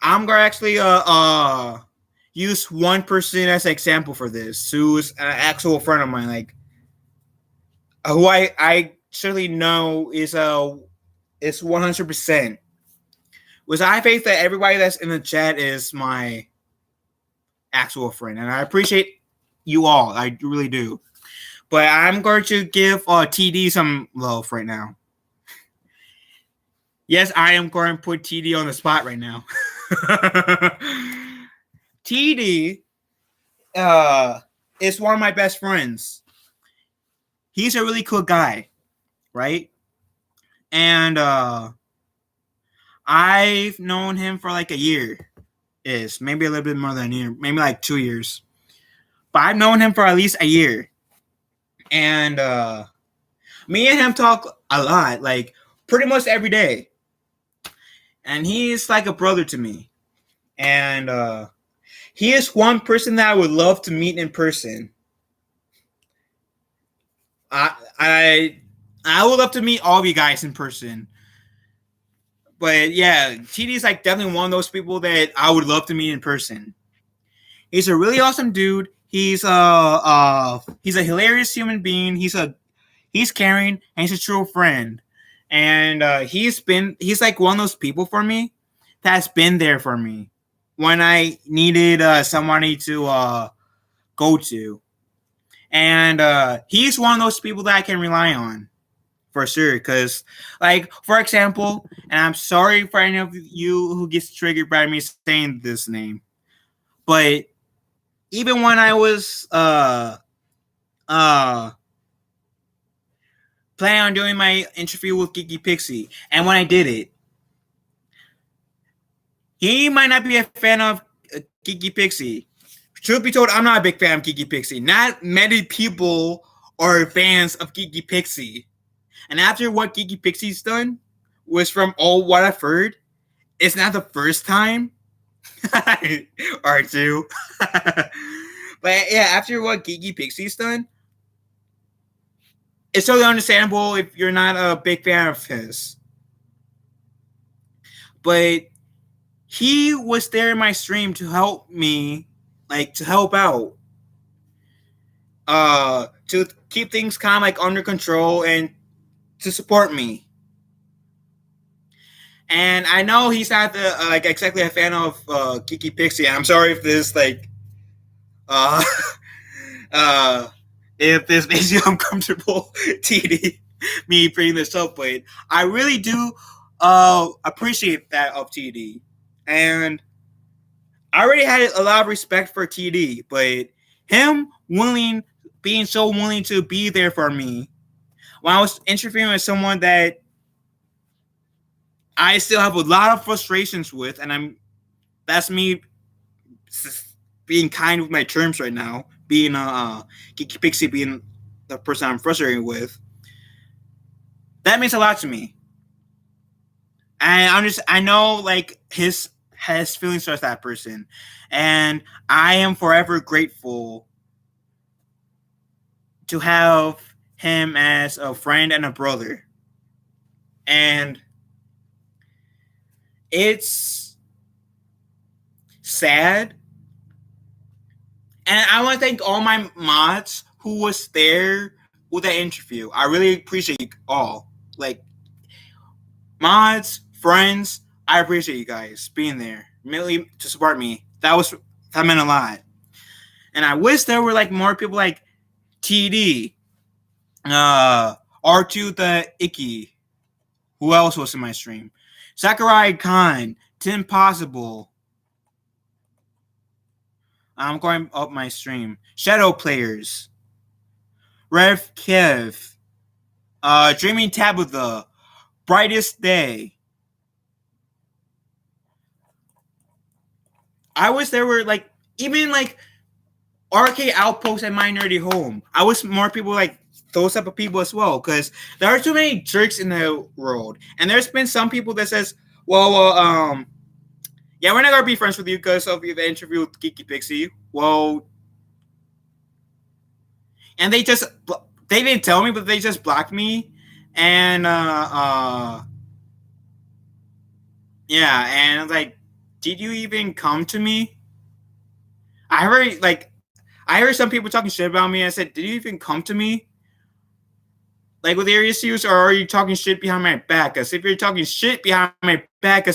gonna actually use one person as an example for this, who's an actual friend of mine, like who I certainly know is 100%. Was I think that everybody that's in the chat is my actual friend, and I appreciate you all. I really do. But I'm going to give TD some love right now. Yes, I am going to put TD on the spot right now. TD is one of my best friends. He's a really cool guy, right? And I've known him for like a year. Is maybe a little bit more than a year, maybe like 2 years. But I've known him for at least a year. And me and him talk a lot, like pretty much every day. And he's like a brother to me. And he is one person that I would love to meet in person. I would love to meet all of you guys in person. But yeah, TD is like definitely one of those people that I would love to meet in person. He's a really awesome dude. He's a hilarious human being. He's caring and he's a true friend. And he's like one of those people for me that's been there for me when I needed somebody to go to. And he's one of those people that I can rely on for sure. Because, like, for example, and I'm sorry for any of you who gets triggered by me saying this name, but even when I was planning on doing my interview with Geeky Pixie, and when I did it, he might not be a fan of Geeky Pixie. Truth be told, I'm not a big fan of Geeky Pixie. Not many people are fans of Geeky Pixie. And after what Geeky Pixie's done, was from all what I've heard, it's not the first time or two. But yeah, after what Geeky Pixie's done, it's totally understandable if you're not a big fan of his. But he was there in my stream to help me, like to help out, to keep things kind of like under control and to support me. And I know he's not the like exactly a fan of Geeky Pixie. I'm sorry if this like uh if this makes you uncomfortable, TD, me bringing this up, but I really do appreciate that of TD. And I already had a lot of respect for TD, but him being so willing to be there for me when I was interviewing with someone that I still have a lot of frustrations with, and that's me being kind with my terms right now, being Geeky Pixie being the person I'm frustrated with. That means a lot to me. And I know like his feelings towards that person. And I am forever grateful to have him as a friend and a brother. And it's sad. And I want to thank all my mods who was there with that interview. I really appreciate you all. Like, mods, friends, I appreciate you guys being there, merely to support me. That meant a lot. And I wish there were like more people like TD, R2 the Icky. Who else was in my stream? Sakurai Khan, Tim Possible. I'm going up my stream. Shadow Players, Rev Kev, Dreaming Tabitha, Brightest Day. I wish there were like even like RK Outpost and My Nerdy Home. I wish more people like those type of people as well, because there are too many jerks in the world, and there's been some people that says, well, yeah, we're not gonna be friends with you because of the interview with Kiki Pixie. Well, and they didn't tell me, but they just blocked me, and yeah, and I was like, did you even come to me? I heard some people talking shit about me. I said, did you even come to me? Like with your issues, or are you talking shit behind my back? Because if you're talking shit behind my back,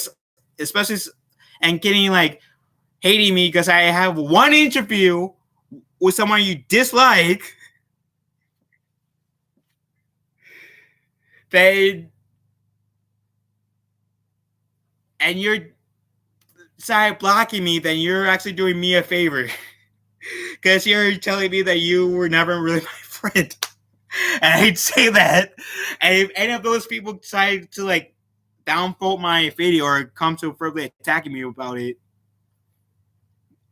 especially and getting like hating me because I have one interview with someone you dislike, they and you're side blocking me, then you're actually doing me a favor because you're telling me that you were never really my friend. And I'd say that, and if any of those people decide to like downvote my video or come to verbally attacking me about it,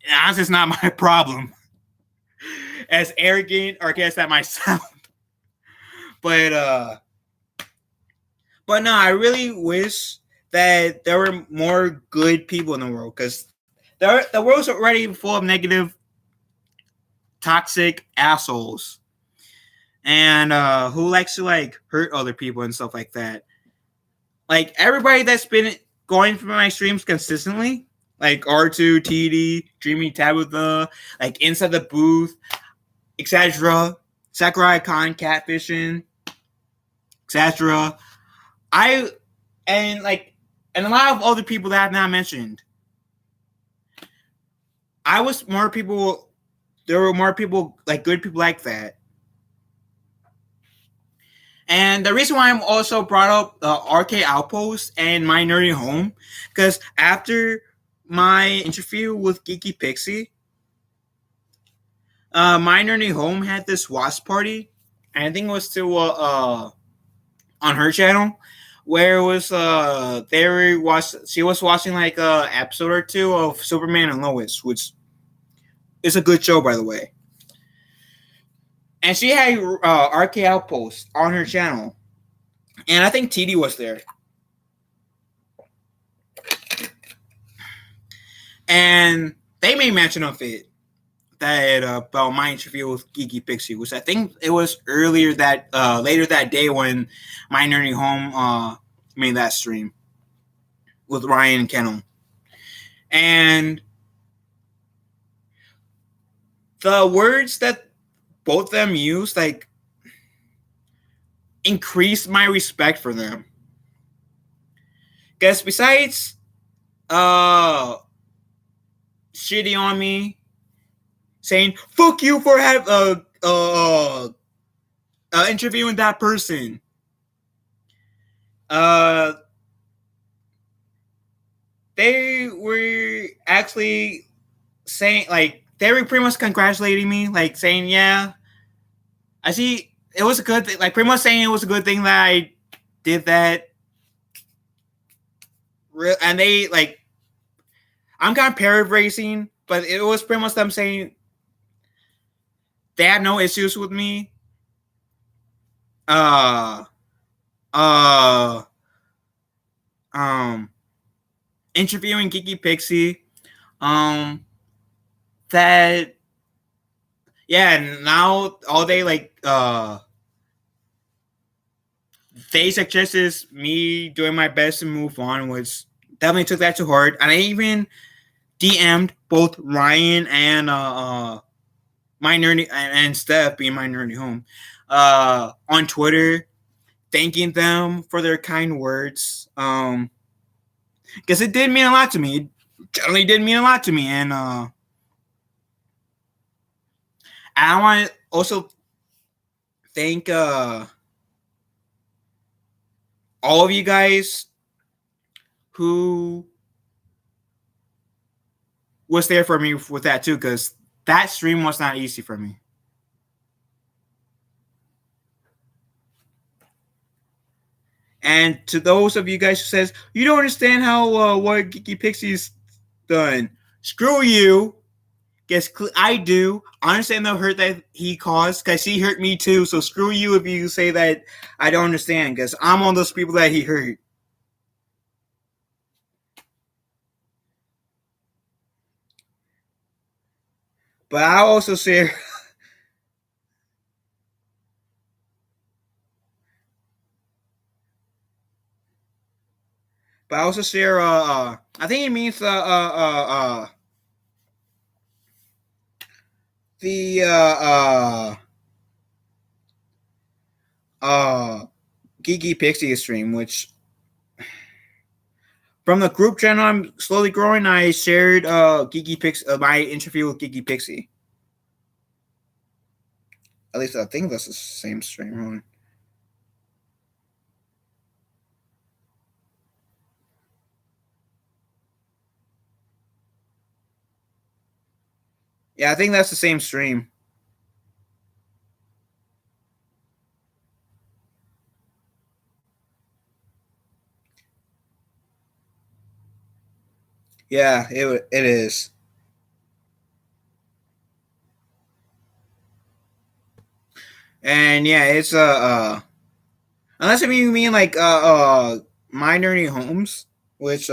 that's just not my problem. As arrogant or I guess that might sound, but no, I really wish that there were more good people in the world, because the world's already full of negative, toxic assholes, and who likes to like hurt other people and stuff like that. Like everybody that's been going for my streams consistently, like R2, TD, Dreamy Tabitha, like Inside the Booth, etc., Sakurai Khan, Catfishing, etc. And a lot of other people that I've not mentioned. I was more people. There were more people, like good people like that. And the reason why I'm also brought up RK Outpost and My Nerdy Home, because after my interview with Geeky Pixie, My Nerdy Home had this watch party, and I think it was still on her channel, where it was she was watching like a episode or two of Superman and Lois, which is a good show, by the way. And she had RK Outpost on her channel, and I think TD was there. And they made mention of it, that about my interview with Geeky Pixie, which I think it was later that day when My Nerdy Home made that stream with Ryan and Kennel. And the words that both of them used, like, increased my respect for them. Because besides shitty on me, saying "fuck you" for interviewing that person, they were actually saying, like, they were pretty much congratulating me, like saying, yeah, I see it was a good thing, like pretty much saying it was a good thing that I did that. And they, like, I'm kind of paraphrasing, but it was pretty much them saying they had no issues with me interviewing Geeky Pixie, that, yeah, now all they like they suggested me doing my best to move on, which definitely took that to heart. And I even DM'd both Ryan and My Nerdy and Steph, being My Nerdy Home, on Twitter, thanking them for their kind words. Because it did mean a lot to me. It generally did mean a lot to me. And I want to also thank all of you guys who was there for me with that too, because that stream was not easy for me. And to those of you guys who says you don't understand how what Geeky Pixie's done, screw you. Guess I do. I understand the hurt that he caused because he hurt me too. So screw you if you say that I don't understand because I'm one of those people that he hurt. But I also share. But I also share. I think it means the uh Geeky Pixie stream, which from the group channel I'm slowly growing, I shared Geeky Pix my interview with Geeky Pixie. At least I think that's the same stream. Hold on. Yeah, I think that's the same stream. Yeah, it is. And yeah, it's unless if you mean like My Nerdy Homes, which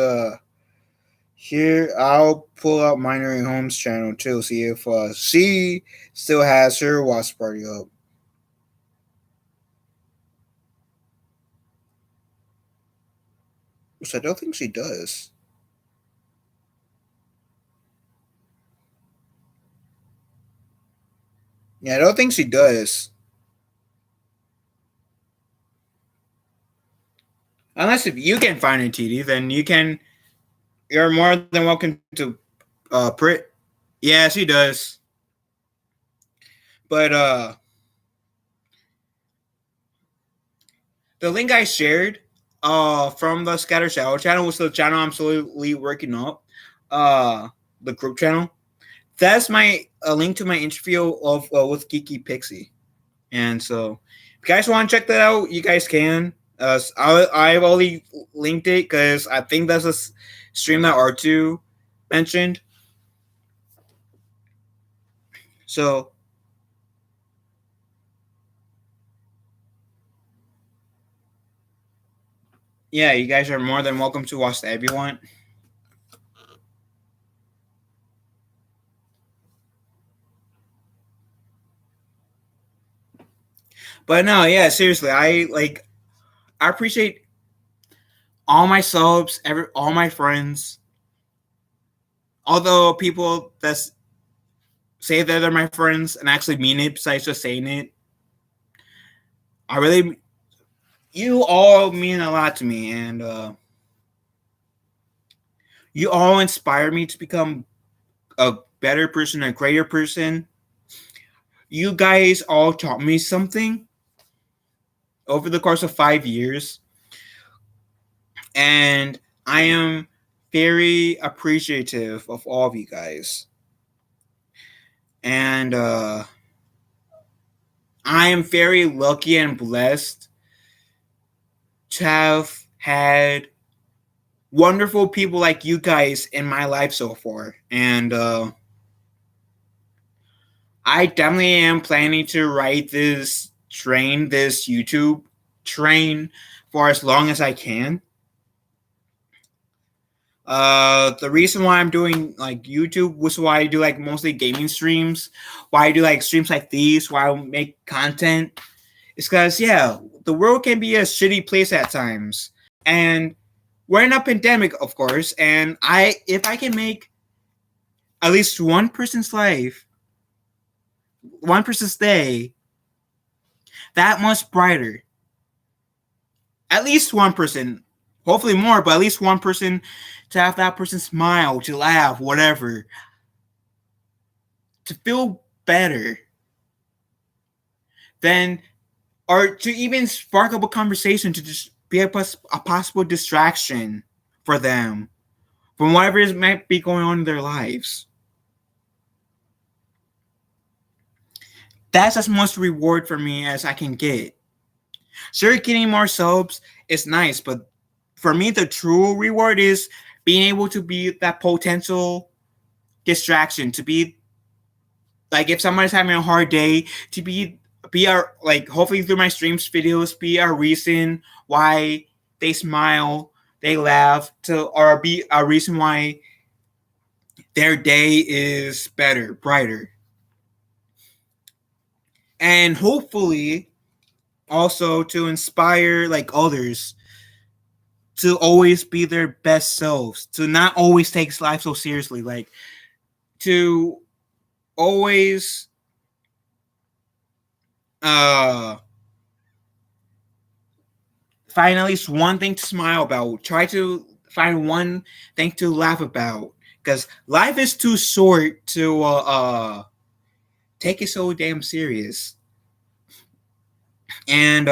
here I'll pull up My Nerdy Homes channel too, see if she still has her watch party up. Which I don't think she does. Yeah, I don't think she does. Unless if you can find it, TD, then you can. You're more than welcome to print. Yeah, she does. But the link I shared from the Scatter Shadow channel was the channel I'm slowly working up. The group channel. That's my a link to my interview of with Geeky Pixie. And so, if you guys want to check that out, you guys can. I've only linked it because I think that's a stream that R2 mentioned. So, yeah, you guys are more than welcome to watch that if you want. But no, yeah, seriously, I appreciate all my subs, all my friends, although people that say that they're my friends and actually mean it besides just saying it. I really, you all mean a lot to me, and you all inspire me to become a better person, a greater person. You guys all taught me something over the course of 5 years, and I am very appreciative of all of you guys. And I am very lucky and blessed to have had wonderful people like you guys in my life so far. And I definitely am planning to ride this YouTube train, for as long as I can. The reason why I'm doing like YouTube was why I do like mostly gaming streams, why I do like streams like these, why I make content. It's because yeah, the world can be a shitty place at times, and we're in a pandemic, of course. And if I can make at least one person's life, one person's day, that much brighter. At least one person, hopefully more, but at least one person to have that person smile, to laugh, whatever, to feel better, then, or to even spark up a conversation to just be a possible distraction for them from whatever is might be going on in their lives. That's as much reward for me as I can get. Sure, getting more subs is nice, but for me, the true reward is being able to be that potential distraction, to be like if somebody's having a hard day, to be our, like, hopefully through my streams videos, be a reason why they smile, they laugh, to or be a reason why their day is better, brighter. And hopefully also to inspire like others to always be their best selves, to not always take life so seriously, like to always uh find at least one thing to smile about. Try to find one thing to laugh about, because life is too short to take it so damn serious. And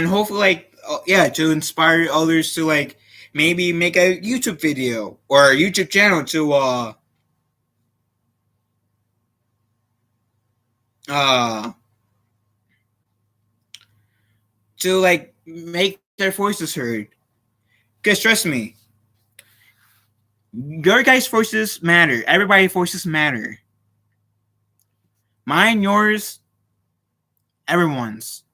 hopefully, like, yeah, to inspire others to like maybe make a YouTube video or a YouTube channel uh to like make their voices heard. Because trust me, your guys' voices matter. Everybody's voices matter. Mine, yours, everyone's.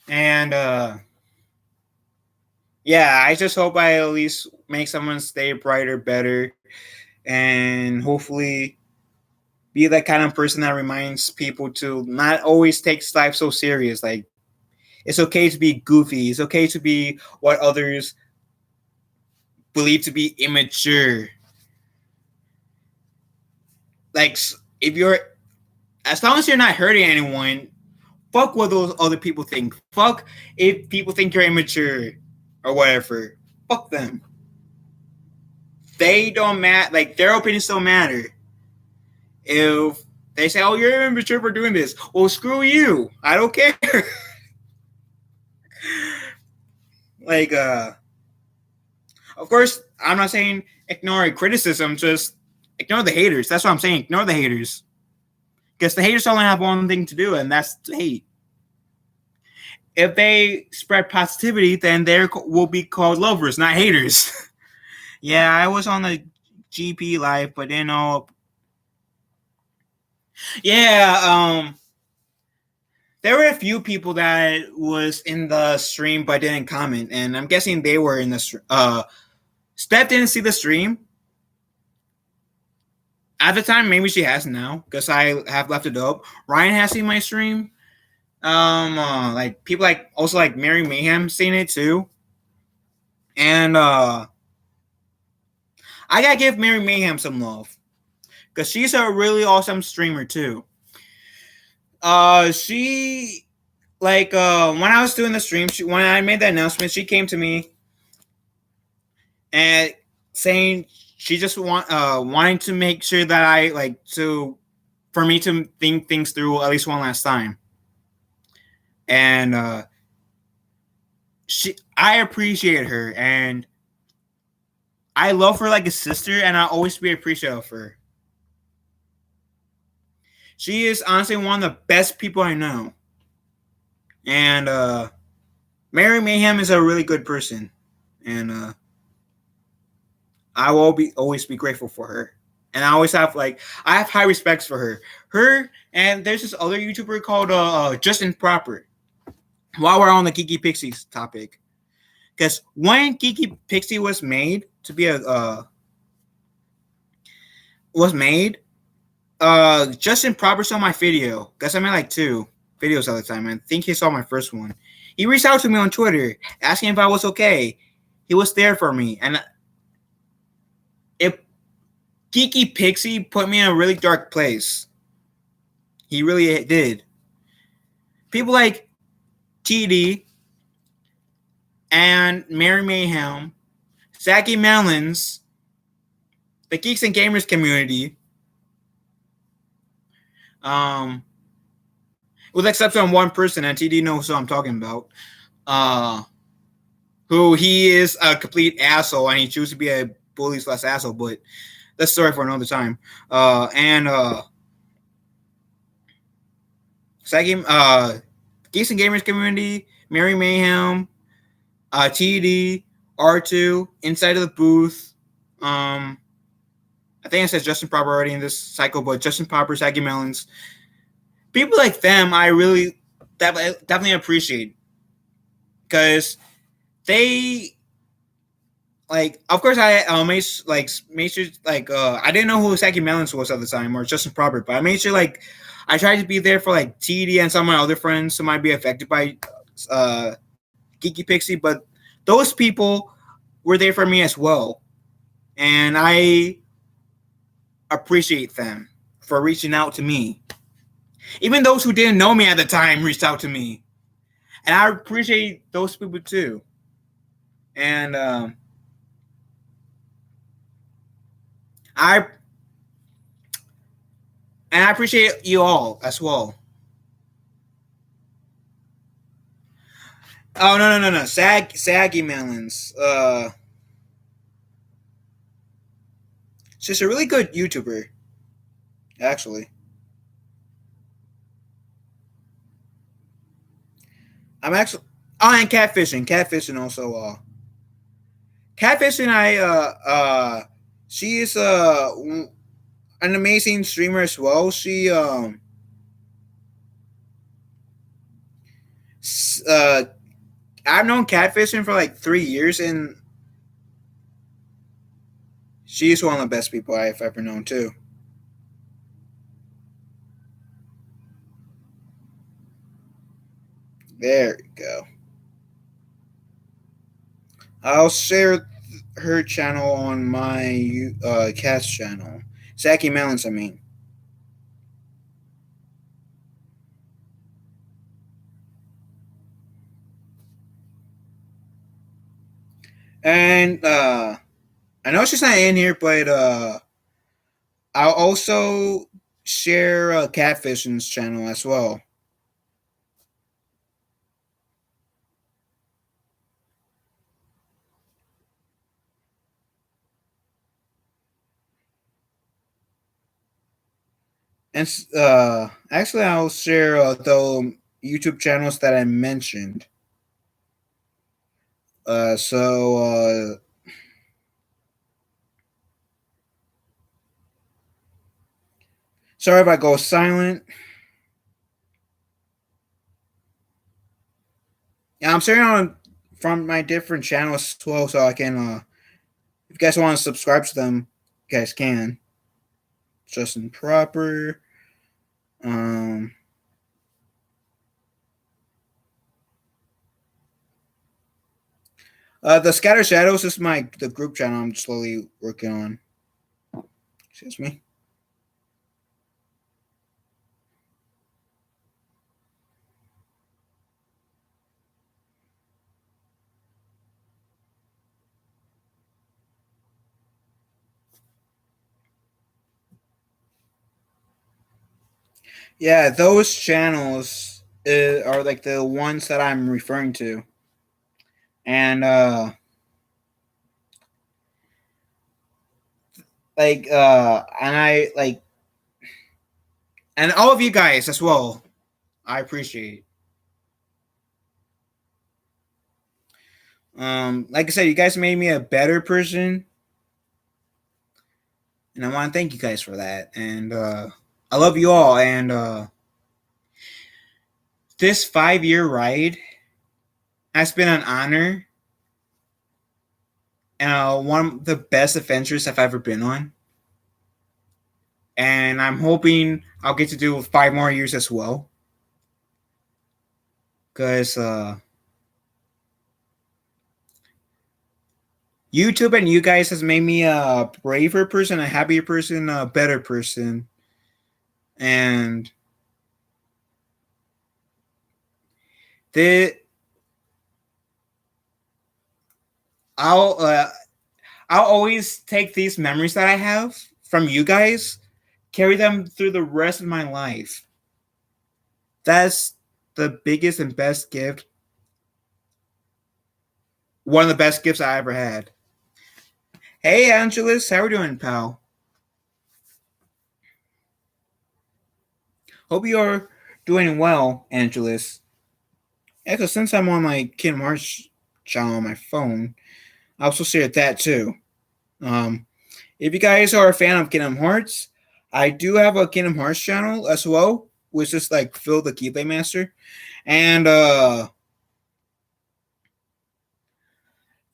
And yeah, I just hope I at least make someone's day brighter, better, and hopefully be that kind of person that reminds people to not always take life so serious. Like, it's okay to be goofy. It's okay to be what others believe to be immature. Like, if you're, as long as you're not hurting anyone, fuck what those other people think. Fuck if people think you're immature or whatever. Fuck them. They don't matter. Like, their opinions don't matter. If they say, "Oh, you're immature for doing this," well, screw you. I don't care. Like, of course, I'm not saying ignore criticism. Just ignore the haters. That's what I'm saying. Ignore the haters, because the haters only have one thing to do, and that's to hate. If they spread positivity, then they will be called lovers, not haters. Yeah, I was on the GP live, but yeah, there were a few people that was in the stream but didn't comment, and I'm guessing they were in the Steph didn't see the stream at the time. Maybe she has now because I have left it up. Ryan has seen my stream. Like people like also like Mary Mayhem seen it too, and I gotta give Mary Mayhem some love because she's a really awesome streamer too. She like when I was doing the stream, when I made the announcement, she came to me and saying she just wanting to make sure that I like to for me to think things through at least one last time. And I appreciate her, and I love her like a sister, and I'll always be appreciative of her. She is honestly one of the best people I know. And Mary Mayhem is a really good person, and I will always be grateful for her. And I always have I have high respects for her. Her and there's this other YouTuber called Justin Proper. While we're on the Geeky Pixies topic, because when Geeky Pixie was made to be Justin Proper saw my video. Because I made like 2 videos at the time. I think he saw my first one. He reached out to me on Twitter asking if I was okay. He was there for me, and if Geeky Pixie put me in a really dark place. He really did. People like TD and Mary Mayhem, Zachy Melons, the Geeks and Gamers community, with exception of one person, and TD knows who I'm talking about, who he is a complete asshole, and he chooses to be a bully/asshole, but that's a story for another time. And Zachy, Geeks and Gamers community, Mary Mayhem, TD, R2 inside of the booth. I think I said Justin Proper already in this cycle, but Justin Proper, Saggy Melons, people like them, I really definitely appreciate because they like. Of course, I made sure I didn't know who Saggy Melons was at the time or Justin Proper, but I made sure I tried to be there for like TD and some of my other friends who might be affected by Geeky Pixie, but those people were there for me as well, and I appreciate them for reaching out to me. Even those who didn't know me at the time reached out to me, and I appreciate those people too. And I appreciate you all as well. Oh no! Saggy Melons. She's a really good YouTuber, actually. I'm actually. Oh, and catfishing also. Catfishing. She is an amazing streamer as well. She uh, I've known catfishing for like 3 years, and she's one of the best people I've ever known too. There you go. I'll share her channel on my cat's channel. Saki Melons, I mean. And I know she's not in here, but I'll also share Catfishing's channel as well. And actually, I'll share the YouTube channels that I mentioned. Sorry if I go silent. Yeah, I'm sharing on from my different channels as well, so I can. If you guys want to subscribe to them, you guys can. Justin Proper. Um, the Scatter Shadows is the group channel I'm slowly working on. Excuse me. Yeah, those channels are like the ones that I'm referring to, and and I like, and all of you guys as well. I appreciate. Like I said, you guys made me a better person, and I want to thank you guys for that. And I love you all. And this 5 year ride has been an honor and one of the best adventures I've ever been on. And I'm hoping I'll get to do 5 more years as well. Because YouTube and you guys has made me a braver person, a happier person, a better person. And the I'll uh, I'll always take these memories that I have from you guys, carry them through the rest of my life. That's the biggest and best gift. One of the best gifts I ever had. Hey, Angelus, how are you doing, pal? Hope you're doing well, Angelus. Yeah, because since I'm on my Kid March channel on my phone, I also shared that too. Um, if you guys are a fan of Kingdom Hearts, I do have a Kingdom Hearts channel as well, which is like Phil the Keyblade Master, and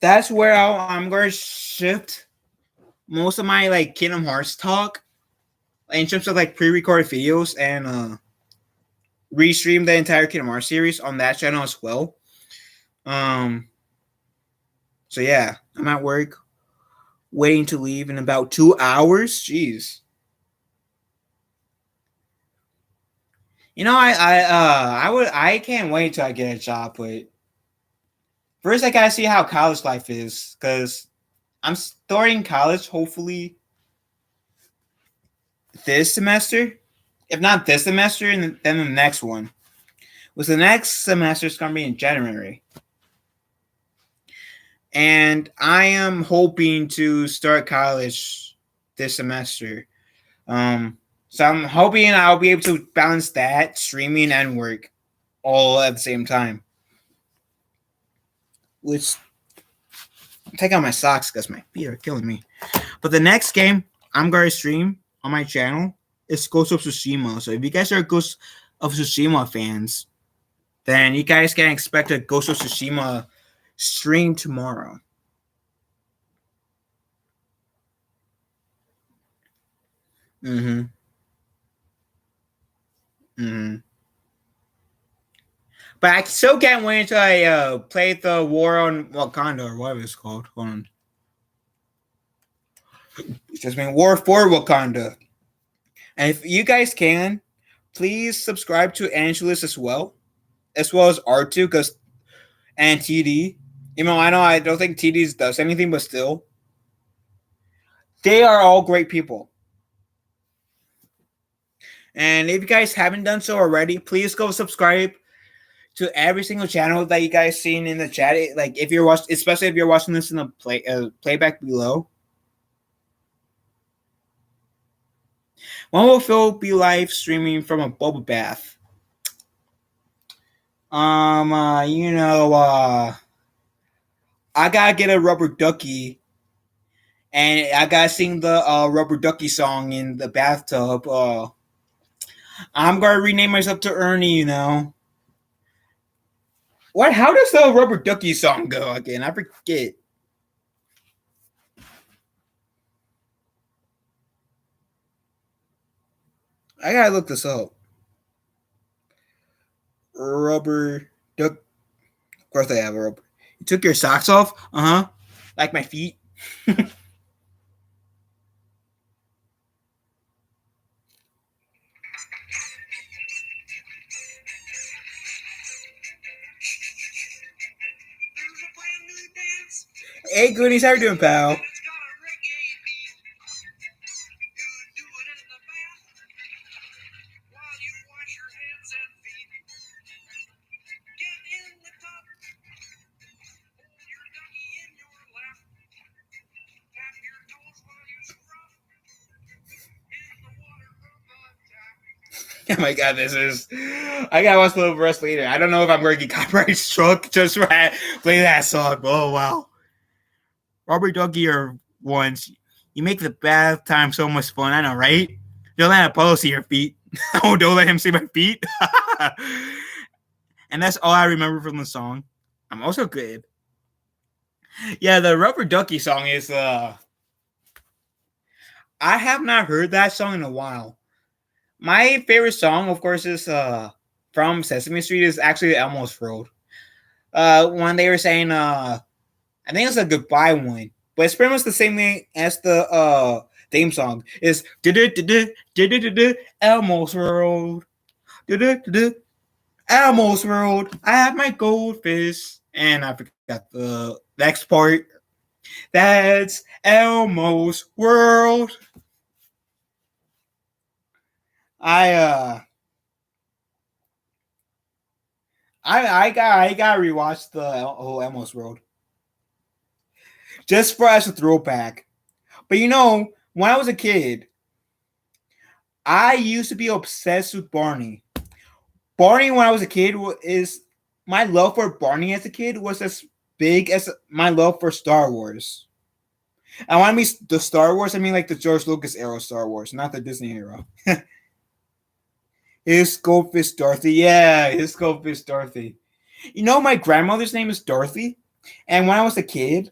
that's where I'm going to shift most of my like Kingdom Hearts talk in terms of like pre-recorded videos and restream the entire Kingdom Hearts series on that channel as well. Um, so yeah, I'm at work waiting to leave in about 2 hours. Jeez. You know, I can't wait till I get a job, but first I gotta see how college life is, because I'm starting college hopefully this semester. If not this semester, then the next one. Which the next semester is gonna be in January. And I am hoping to start college this semester. So I'm hoping I'll be able to balance that, streaming and work, all at the same time. Which, take out my socks because my feet are killing me. But the next game I'm going to stream on my channel is Ghost of Tsushima. So if you guys are Ghost of Tsushima fans, then you guys can expect a Ghost of Tsushima stream tomorrow. Mm-hmm. Mm-hmm. But I still can't wait until I play the War on Wakanda, or whatever it's called. Hold on. It's just been War for Wakanda. And if you guys can, please subscribe to Angelus as well as R2, because and TD. You know, I know I don't think TD does anything, but still, they are all great people. And if you guys haven't done so already, please go subscribe to every single channel that you guys seen in the chat. Like if you're watching, especially if you're watching this in the playback below. When will Phil be live streaming from a bubble bath? I gotta get a rubber ducky, and I gotta sing the rubber ducky song in the bathtub. I'm gonna rename myself to Ernie. You know what? How does the rubber ducky song go again? I forget. I gotta look this up. Rubber duck. Of course, I have a rubber. You took your socks off? Like my feet. Hey, goodies, how you doing, pal? Oh my god, this is. I gotta watch the rest later. I don't know if I'm going to get copyright struck just for playing that song. Oh wow, Robert Ducky or once you make the bath time so much fun. I know, right? Don't let Apollo see your feet. Oh, don't let him see my feet. And that's all I remember from the song. I'm also good. Yeah, the Rubber Ducky song is. I have not heard that song in a while. My favorite song, of course, is from Sesame Street is actually Elmo's Road. When they were saying I think it's a goodbye one, but it's pretty much the same thing as the theme song. Is Elmo's Road. Elmo's Road. I have my goldfish. And I forgot the next part. That's Elmo's World. I gotta rewatch the whole Elmo's Road just for as a throwback. But you know, when I was a kid, I used to be obsessed with Barney. Barney, when I was a kid, is my love for Barney as a kid was as big as my love for Star Wars. I want to be the Star Wars. I mean, like the George Lucas era Star Wars, not the Disney era. His Goldfish Dorothy. Yeah, his Goldfish Dorothy. You know, my grandmother's name is Dorothy. And when I was a kid,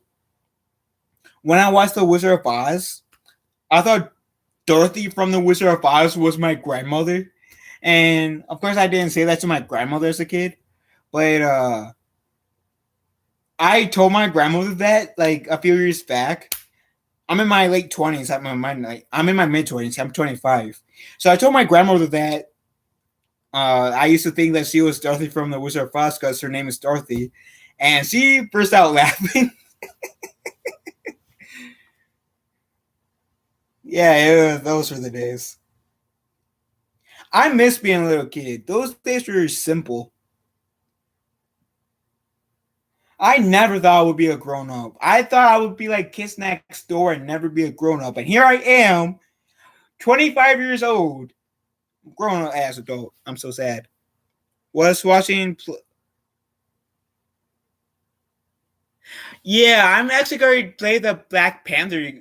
when I watched The Wizard of Oz, I thought Dorothy from The Wizard of Oz was my grandmother. And of course, I didn't say that to my grandmother as a kid. But I told my grandmother that like a few years back. I'm in my late 20s. I'm in my mid 20s. I'm 25. So I told my grandmother that I used to think that she was Dorothy from The Wizard of Oz because her name is Dorothy. And she burst out laughing. Yeah, those were the days. I miss being a little kid. Those days were simple. I never thought I would be a grown up. I thought I would be like Kids Next Door and never be a grown up. And here I am, 25 years old, grown up as adult. I'm so sad. Was watching. Yeah, I'm actually going to play the Black Panther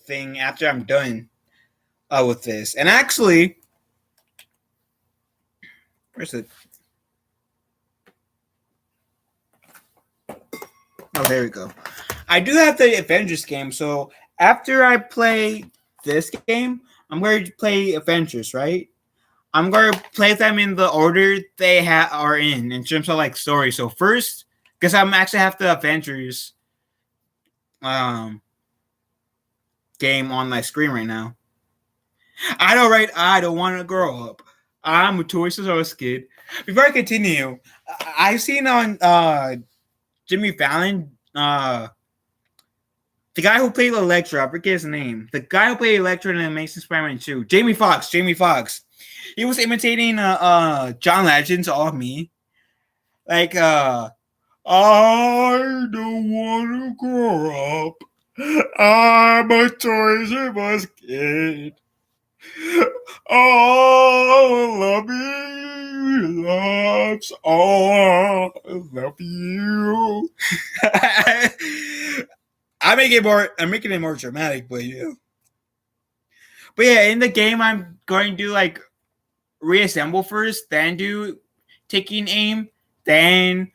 thing after I'm done with this. And actually, where's it? Oh, there we go. I do have the Avengers game, so after I play this game, I'm going to play Avengers, right? I'm going to play them in the order they are in terms of like story. So first, because I'm actually have the Avengers game on my screen right now. I know, right? I don't want to grow up. I'm a Toys R Us kid. Before I continue, I've seen on Jimmy Fallon, the guy who played Electro, I forget his name. The guy who played Electro in Amazing Spider-Man 2, Jamie Foxx. He was imitating John Legend's All of Me. Like, I don't want to grow up. I'm a Toys R Us kid. Oh, love you, loves all. Love you. I'm making it more dramatic, but yeah. But yeah, in the game, I'm going to like reassemble first, then do taking aim, then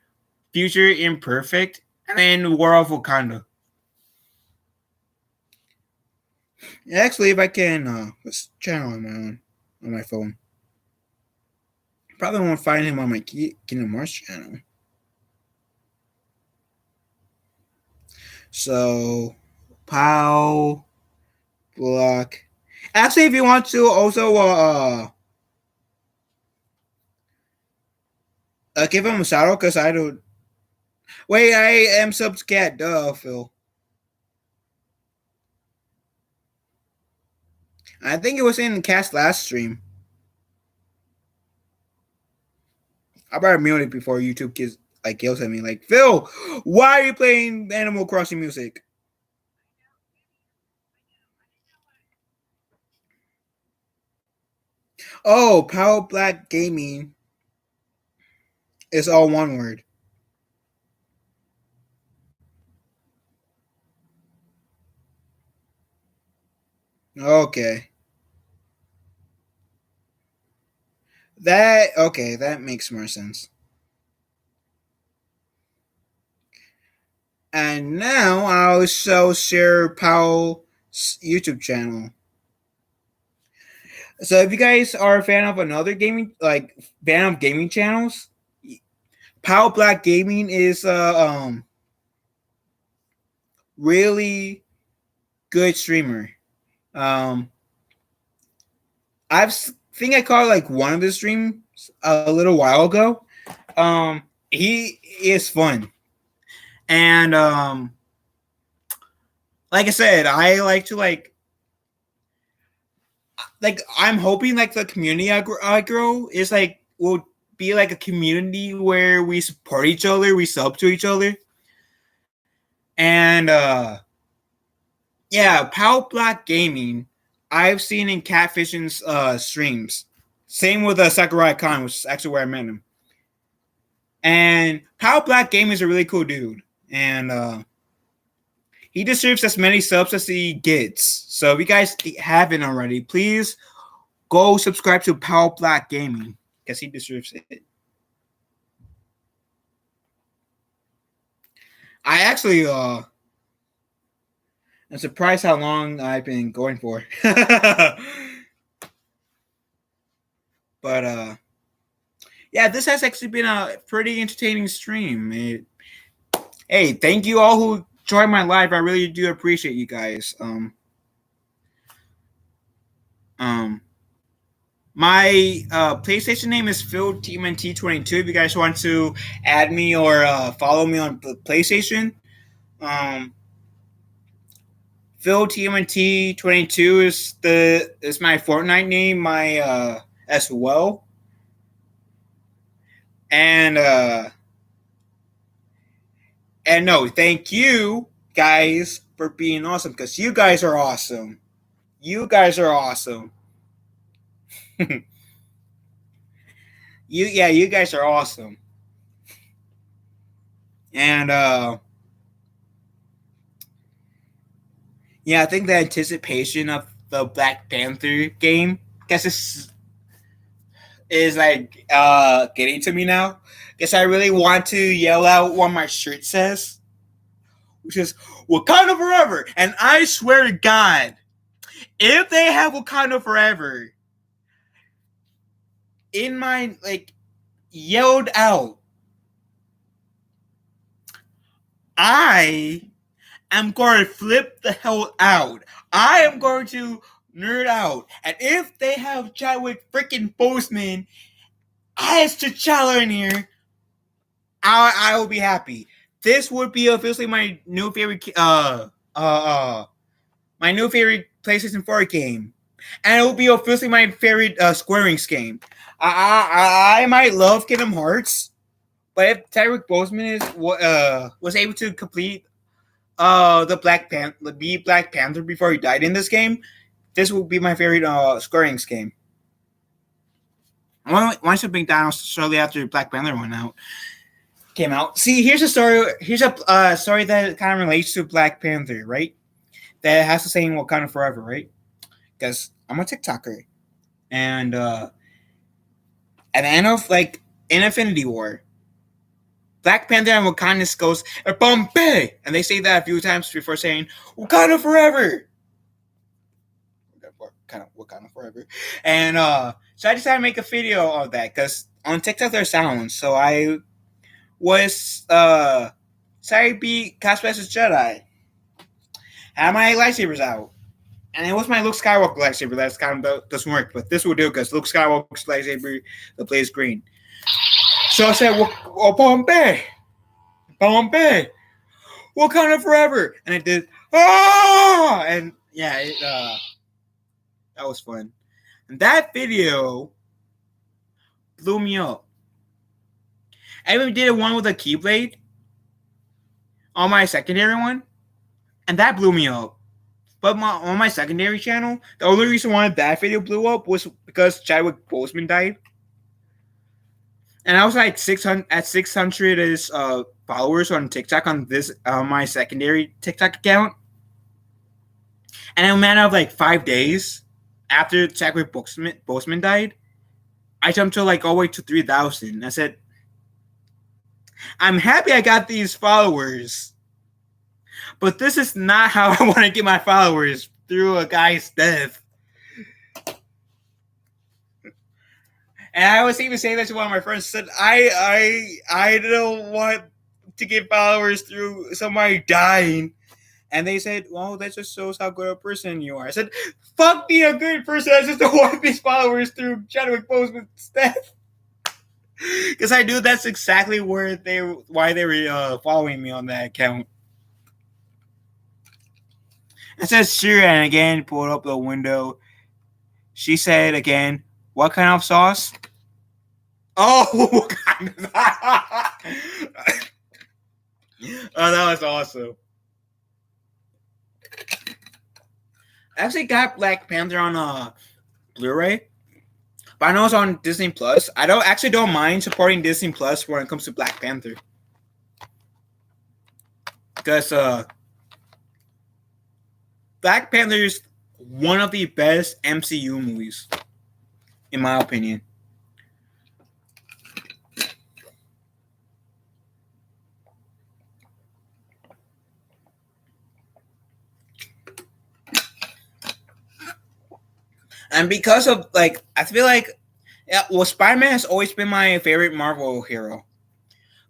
future imperfect, and then War of Wakanda. Actually, if I can, let's channel on my phone. Probably won't find him on my Kingdom Hearts channel. So, POW, block. Actually, if you want to also give him a shout out, because I don't. Wait, I am subscat. Duh, Phil. I think it was in Cast last stream. I better mute it before YouTube kids like yells at me like, Phil, why are you playing Animal Crossing music? Oh, Power Black Gaming is all one word. Okay. That makes more sense. And now I'll also share Powell's YouTube channel. So if you guys are a fan of another gaming, like fan of gaming channels, Powell Black Gaming is really good streamer. I think I caught like one of his streams a little while ago. He is fun, and like I said, I like to like I'm hoping like the community I grow is like will be like a community where we support each other, we sub to each other, and yeah, Pow Black Gaming I've seen in Catfishing's streams. Same with Sakurai Khan, which is actually where I met him. And Pow Black Gaming is a really cool dude, and he deserves as many subs as he gets. So if you guys haven't already, please go subscribe to Power Black Gaming because he deserves it. I actually I'm surprised how long I've been going for. But yeah, this has actually been a pretty entertaining stream. Hey, thank you all who joined my live. I really do appreciate you guys. My PlayStation name is PhilTMNT22. If you guys want to add me or follow me on PlayStation, PhilTMNT22 is my Fortnite name, my as well. And no, thank you guys for being awesome because you guys are awesome. You guys are awesome. You guys are awesome. And yeah, I think the anticipation of the Black Panther game, I guess is like getting to me now. Guess I really want to yell out what my shirt says, which is Wakanda Forever. And I swear to God, if they have Wakanda Forever in my yelled out, I am going to flip the hell out. I am going to nerd out. And if they have Chadwick freaking Boseman as T'Challa in here, I will be happy. This would be officially my new favorite my new favorite PlayStation 4 game. And it will be officially my favorite Square Enix game. I might love Kingdom Hearts, but if Chadwick Boseman was able to complete the Black Panther before he died in this game, this will be my favorite Square Enix game. Why should McDonald's shortly after Black Panther came out? See, here's a story. Here's a story that kind of relates to Black Panther, right? That has the same Wakanda Forever, right? Because I'm a TikToker, and at the end of in Infinity War, Black Panther and Wakanda goes Bombay, and they say that a few times before saying Wakanda Forever. Wakanda Forever, and so I decided to make a video of that because on TikTok there's sounds. So I was decided to be cosplay as a Jedi. Had my lightsabers out, and it was my Luke Skywalker lightsaber. That's kind of doesn't work, but this will do because Luke Skywalker's lightsaber the blaze green. So I said, Bombay, Wakanda Forever, and it did. Ah, and yeah, that was fun. And that video blew me up. I even did one with a Keyblade on my secondary one, and that blew me up. But on my secondary channel, the only reason why that video blew up was because Chadwick Boseman died. And I was like 600 followers on TikTok on this my secondary TikTok account. And in a matter of 5 days after Chadwick Boseman died, I jumped to all the way to 3,000. I said, I'm happy I got these followers, but this is not how I want to get my followers through a guy's death. And I was even saying that to one of my friends. Said I don't want to get followers through somebody dying. And they said, well, that just shows how good a person you are. I said, fuck being a good person. I just don't want these followers through Chadwick Boseman's death. Because I knew that's exactly why they were following me on that account. I said, sure, and again, pulled up the window. She said again, what kind of sauce? Oh, what kind of oh, that was awesome. I actually got Black Panther on Blu-ray, but I know it's on Disney Plus. I don't mind supporting Disney Plus when it comes to Black Panther. because Black Panther is one of the best MCU movies, in my opinion. And because of I feel like, yeah, well, Spider-Man has always been my favorite Marvel hero,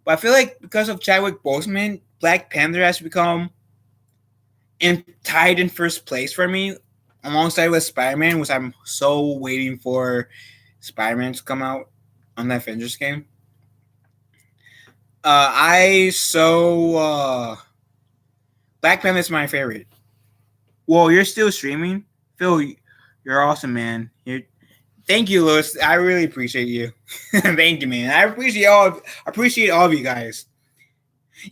but I feel like because of Chadwick Boseman, Black Panther has become tied in first place for me, alongside with Spider-Man, which I'm so waiting for Spider-Man to come out on that Avengers game. Black Panther is my favorite. Whoa, you're still streaming? Phil, you're awesome, man. Thank you, Lewis. I really appreciate you. Thank you, man. I appreciate all of you guys.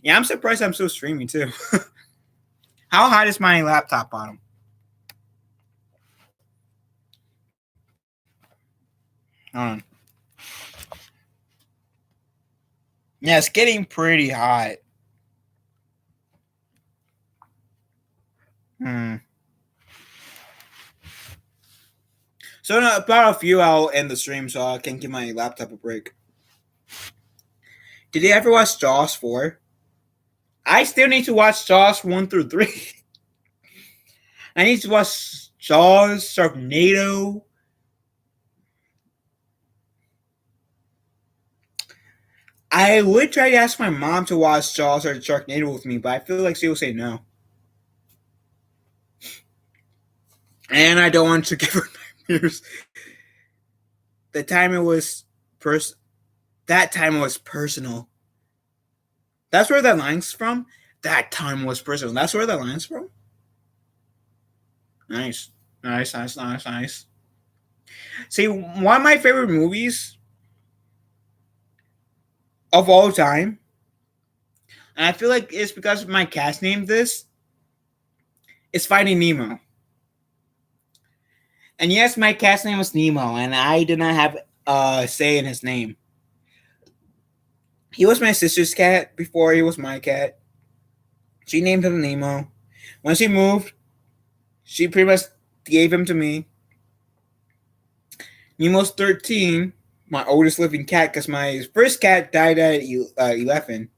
Yeah, I'm surprised I'm still streaming too. How hot is my laptop bottom? Hold on. Yeah, it's getting pretty hot. So in about a few, I'll end the stream so I can give my laptop a break. Did you ever watch Jaws 4? I still need to watch Jaws 1 through 3. I need to watch Jaws, Sharknado. I would try to ask my mom to watch Jaws or Sharknado with me, but I feel like she will say no. And I don't want to give her nightmares. That time it was personal. That's where that line's from. That time was personal. That's where that line's from. Nice. See, one of my favorite movies of all time, and I feel like it's because my cast named this, is Finding Nemo. And yes, my cat's name was Nemo, and I did not have a say in his name. He was my sister's cat before he was my cat. She named him Nemo. When she moved, she pretty much gave him to me. Nemo's 13, my oldest living cat, because my first cat died at 11.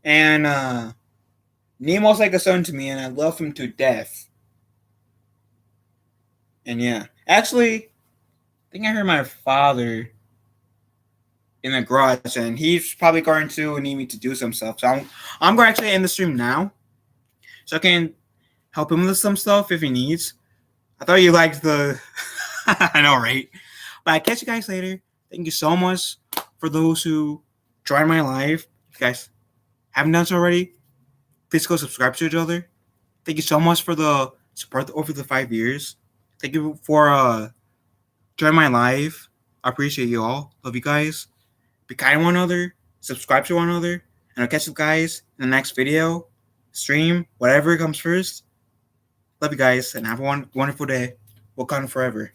And Nemo's like a son to me, and I love him to death. And yeah, actually, I think I heard my father in the garage, and he's probably going to need me to do some stuff. So I'm going to actually end the stream now, so I can help him with some stuff if he needs. I thought you liked the, I know, right? But I catch you guys later. Thank you so much for those who joined my live. If you guys haven't done so already, please go subscribe to each other. Thank you so much for the support over the 5 years. Thank you for joining my live. I appreciate you all. Love you guys. Be kind to one another. Subscribe to one another. And I'll catch you guys in the next video, stream, whatever comes first. Love you guys and have a wonderful day. Wakanda forever.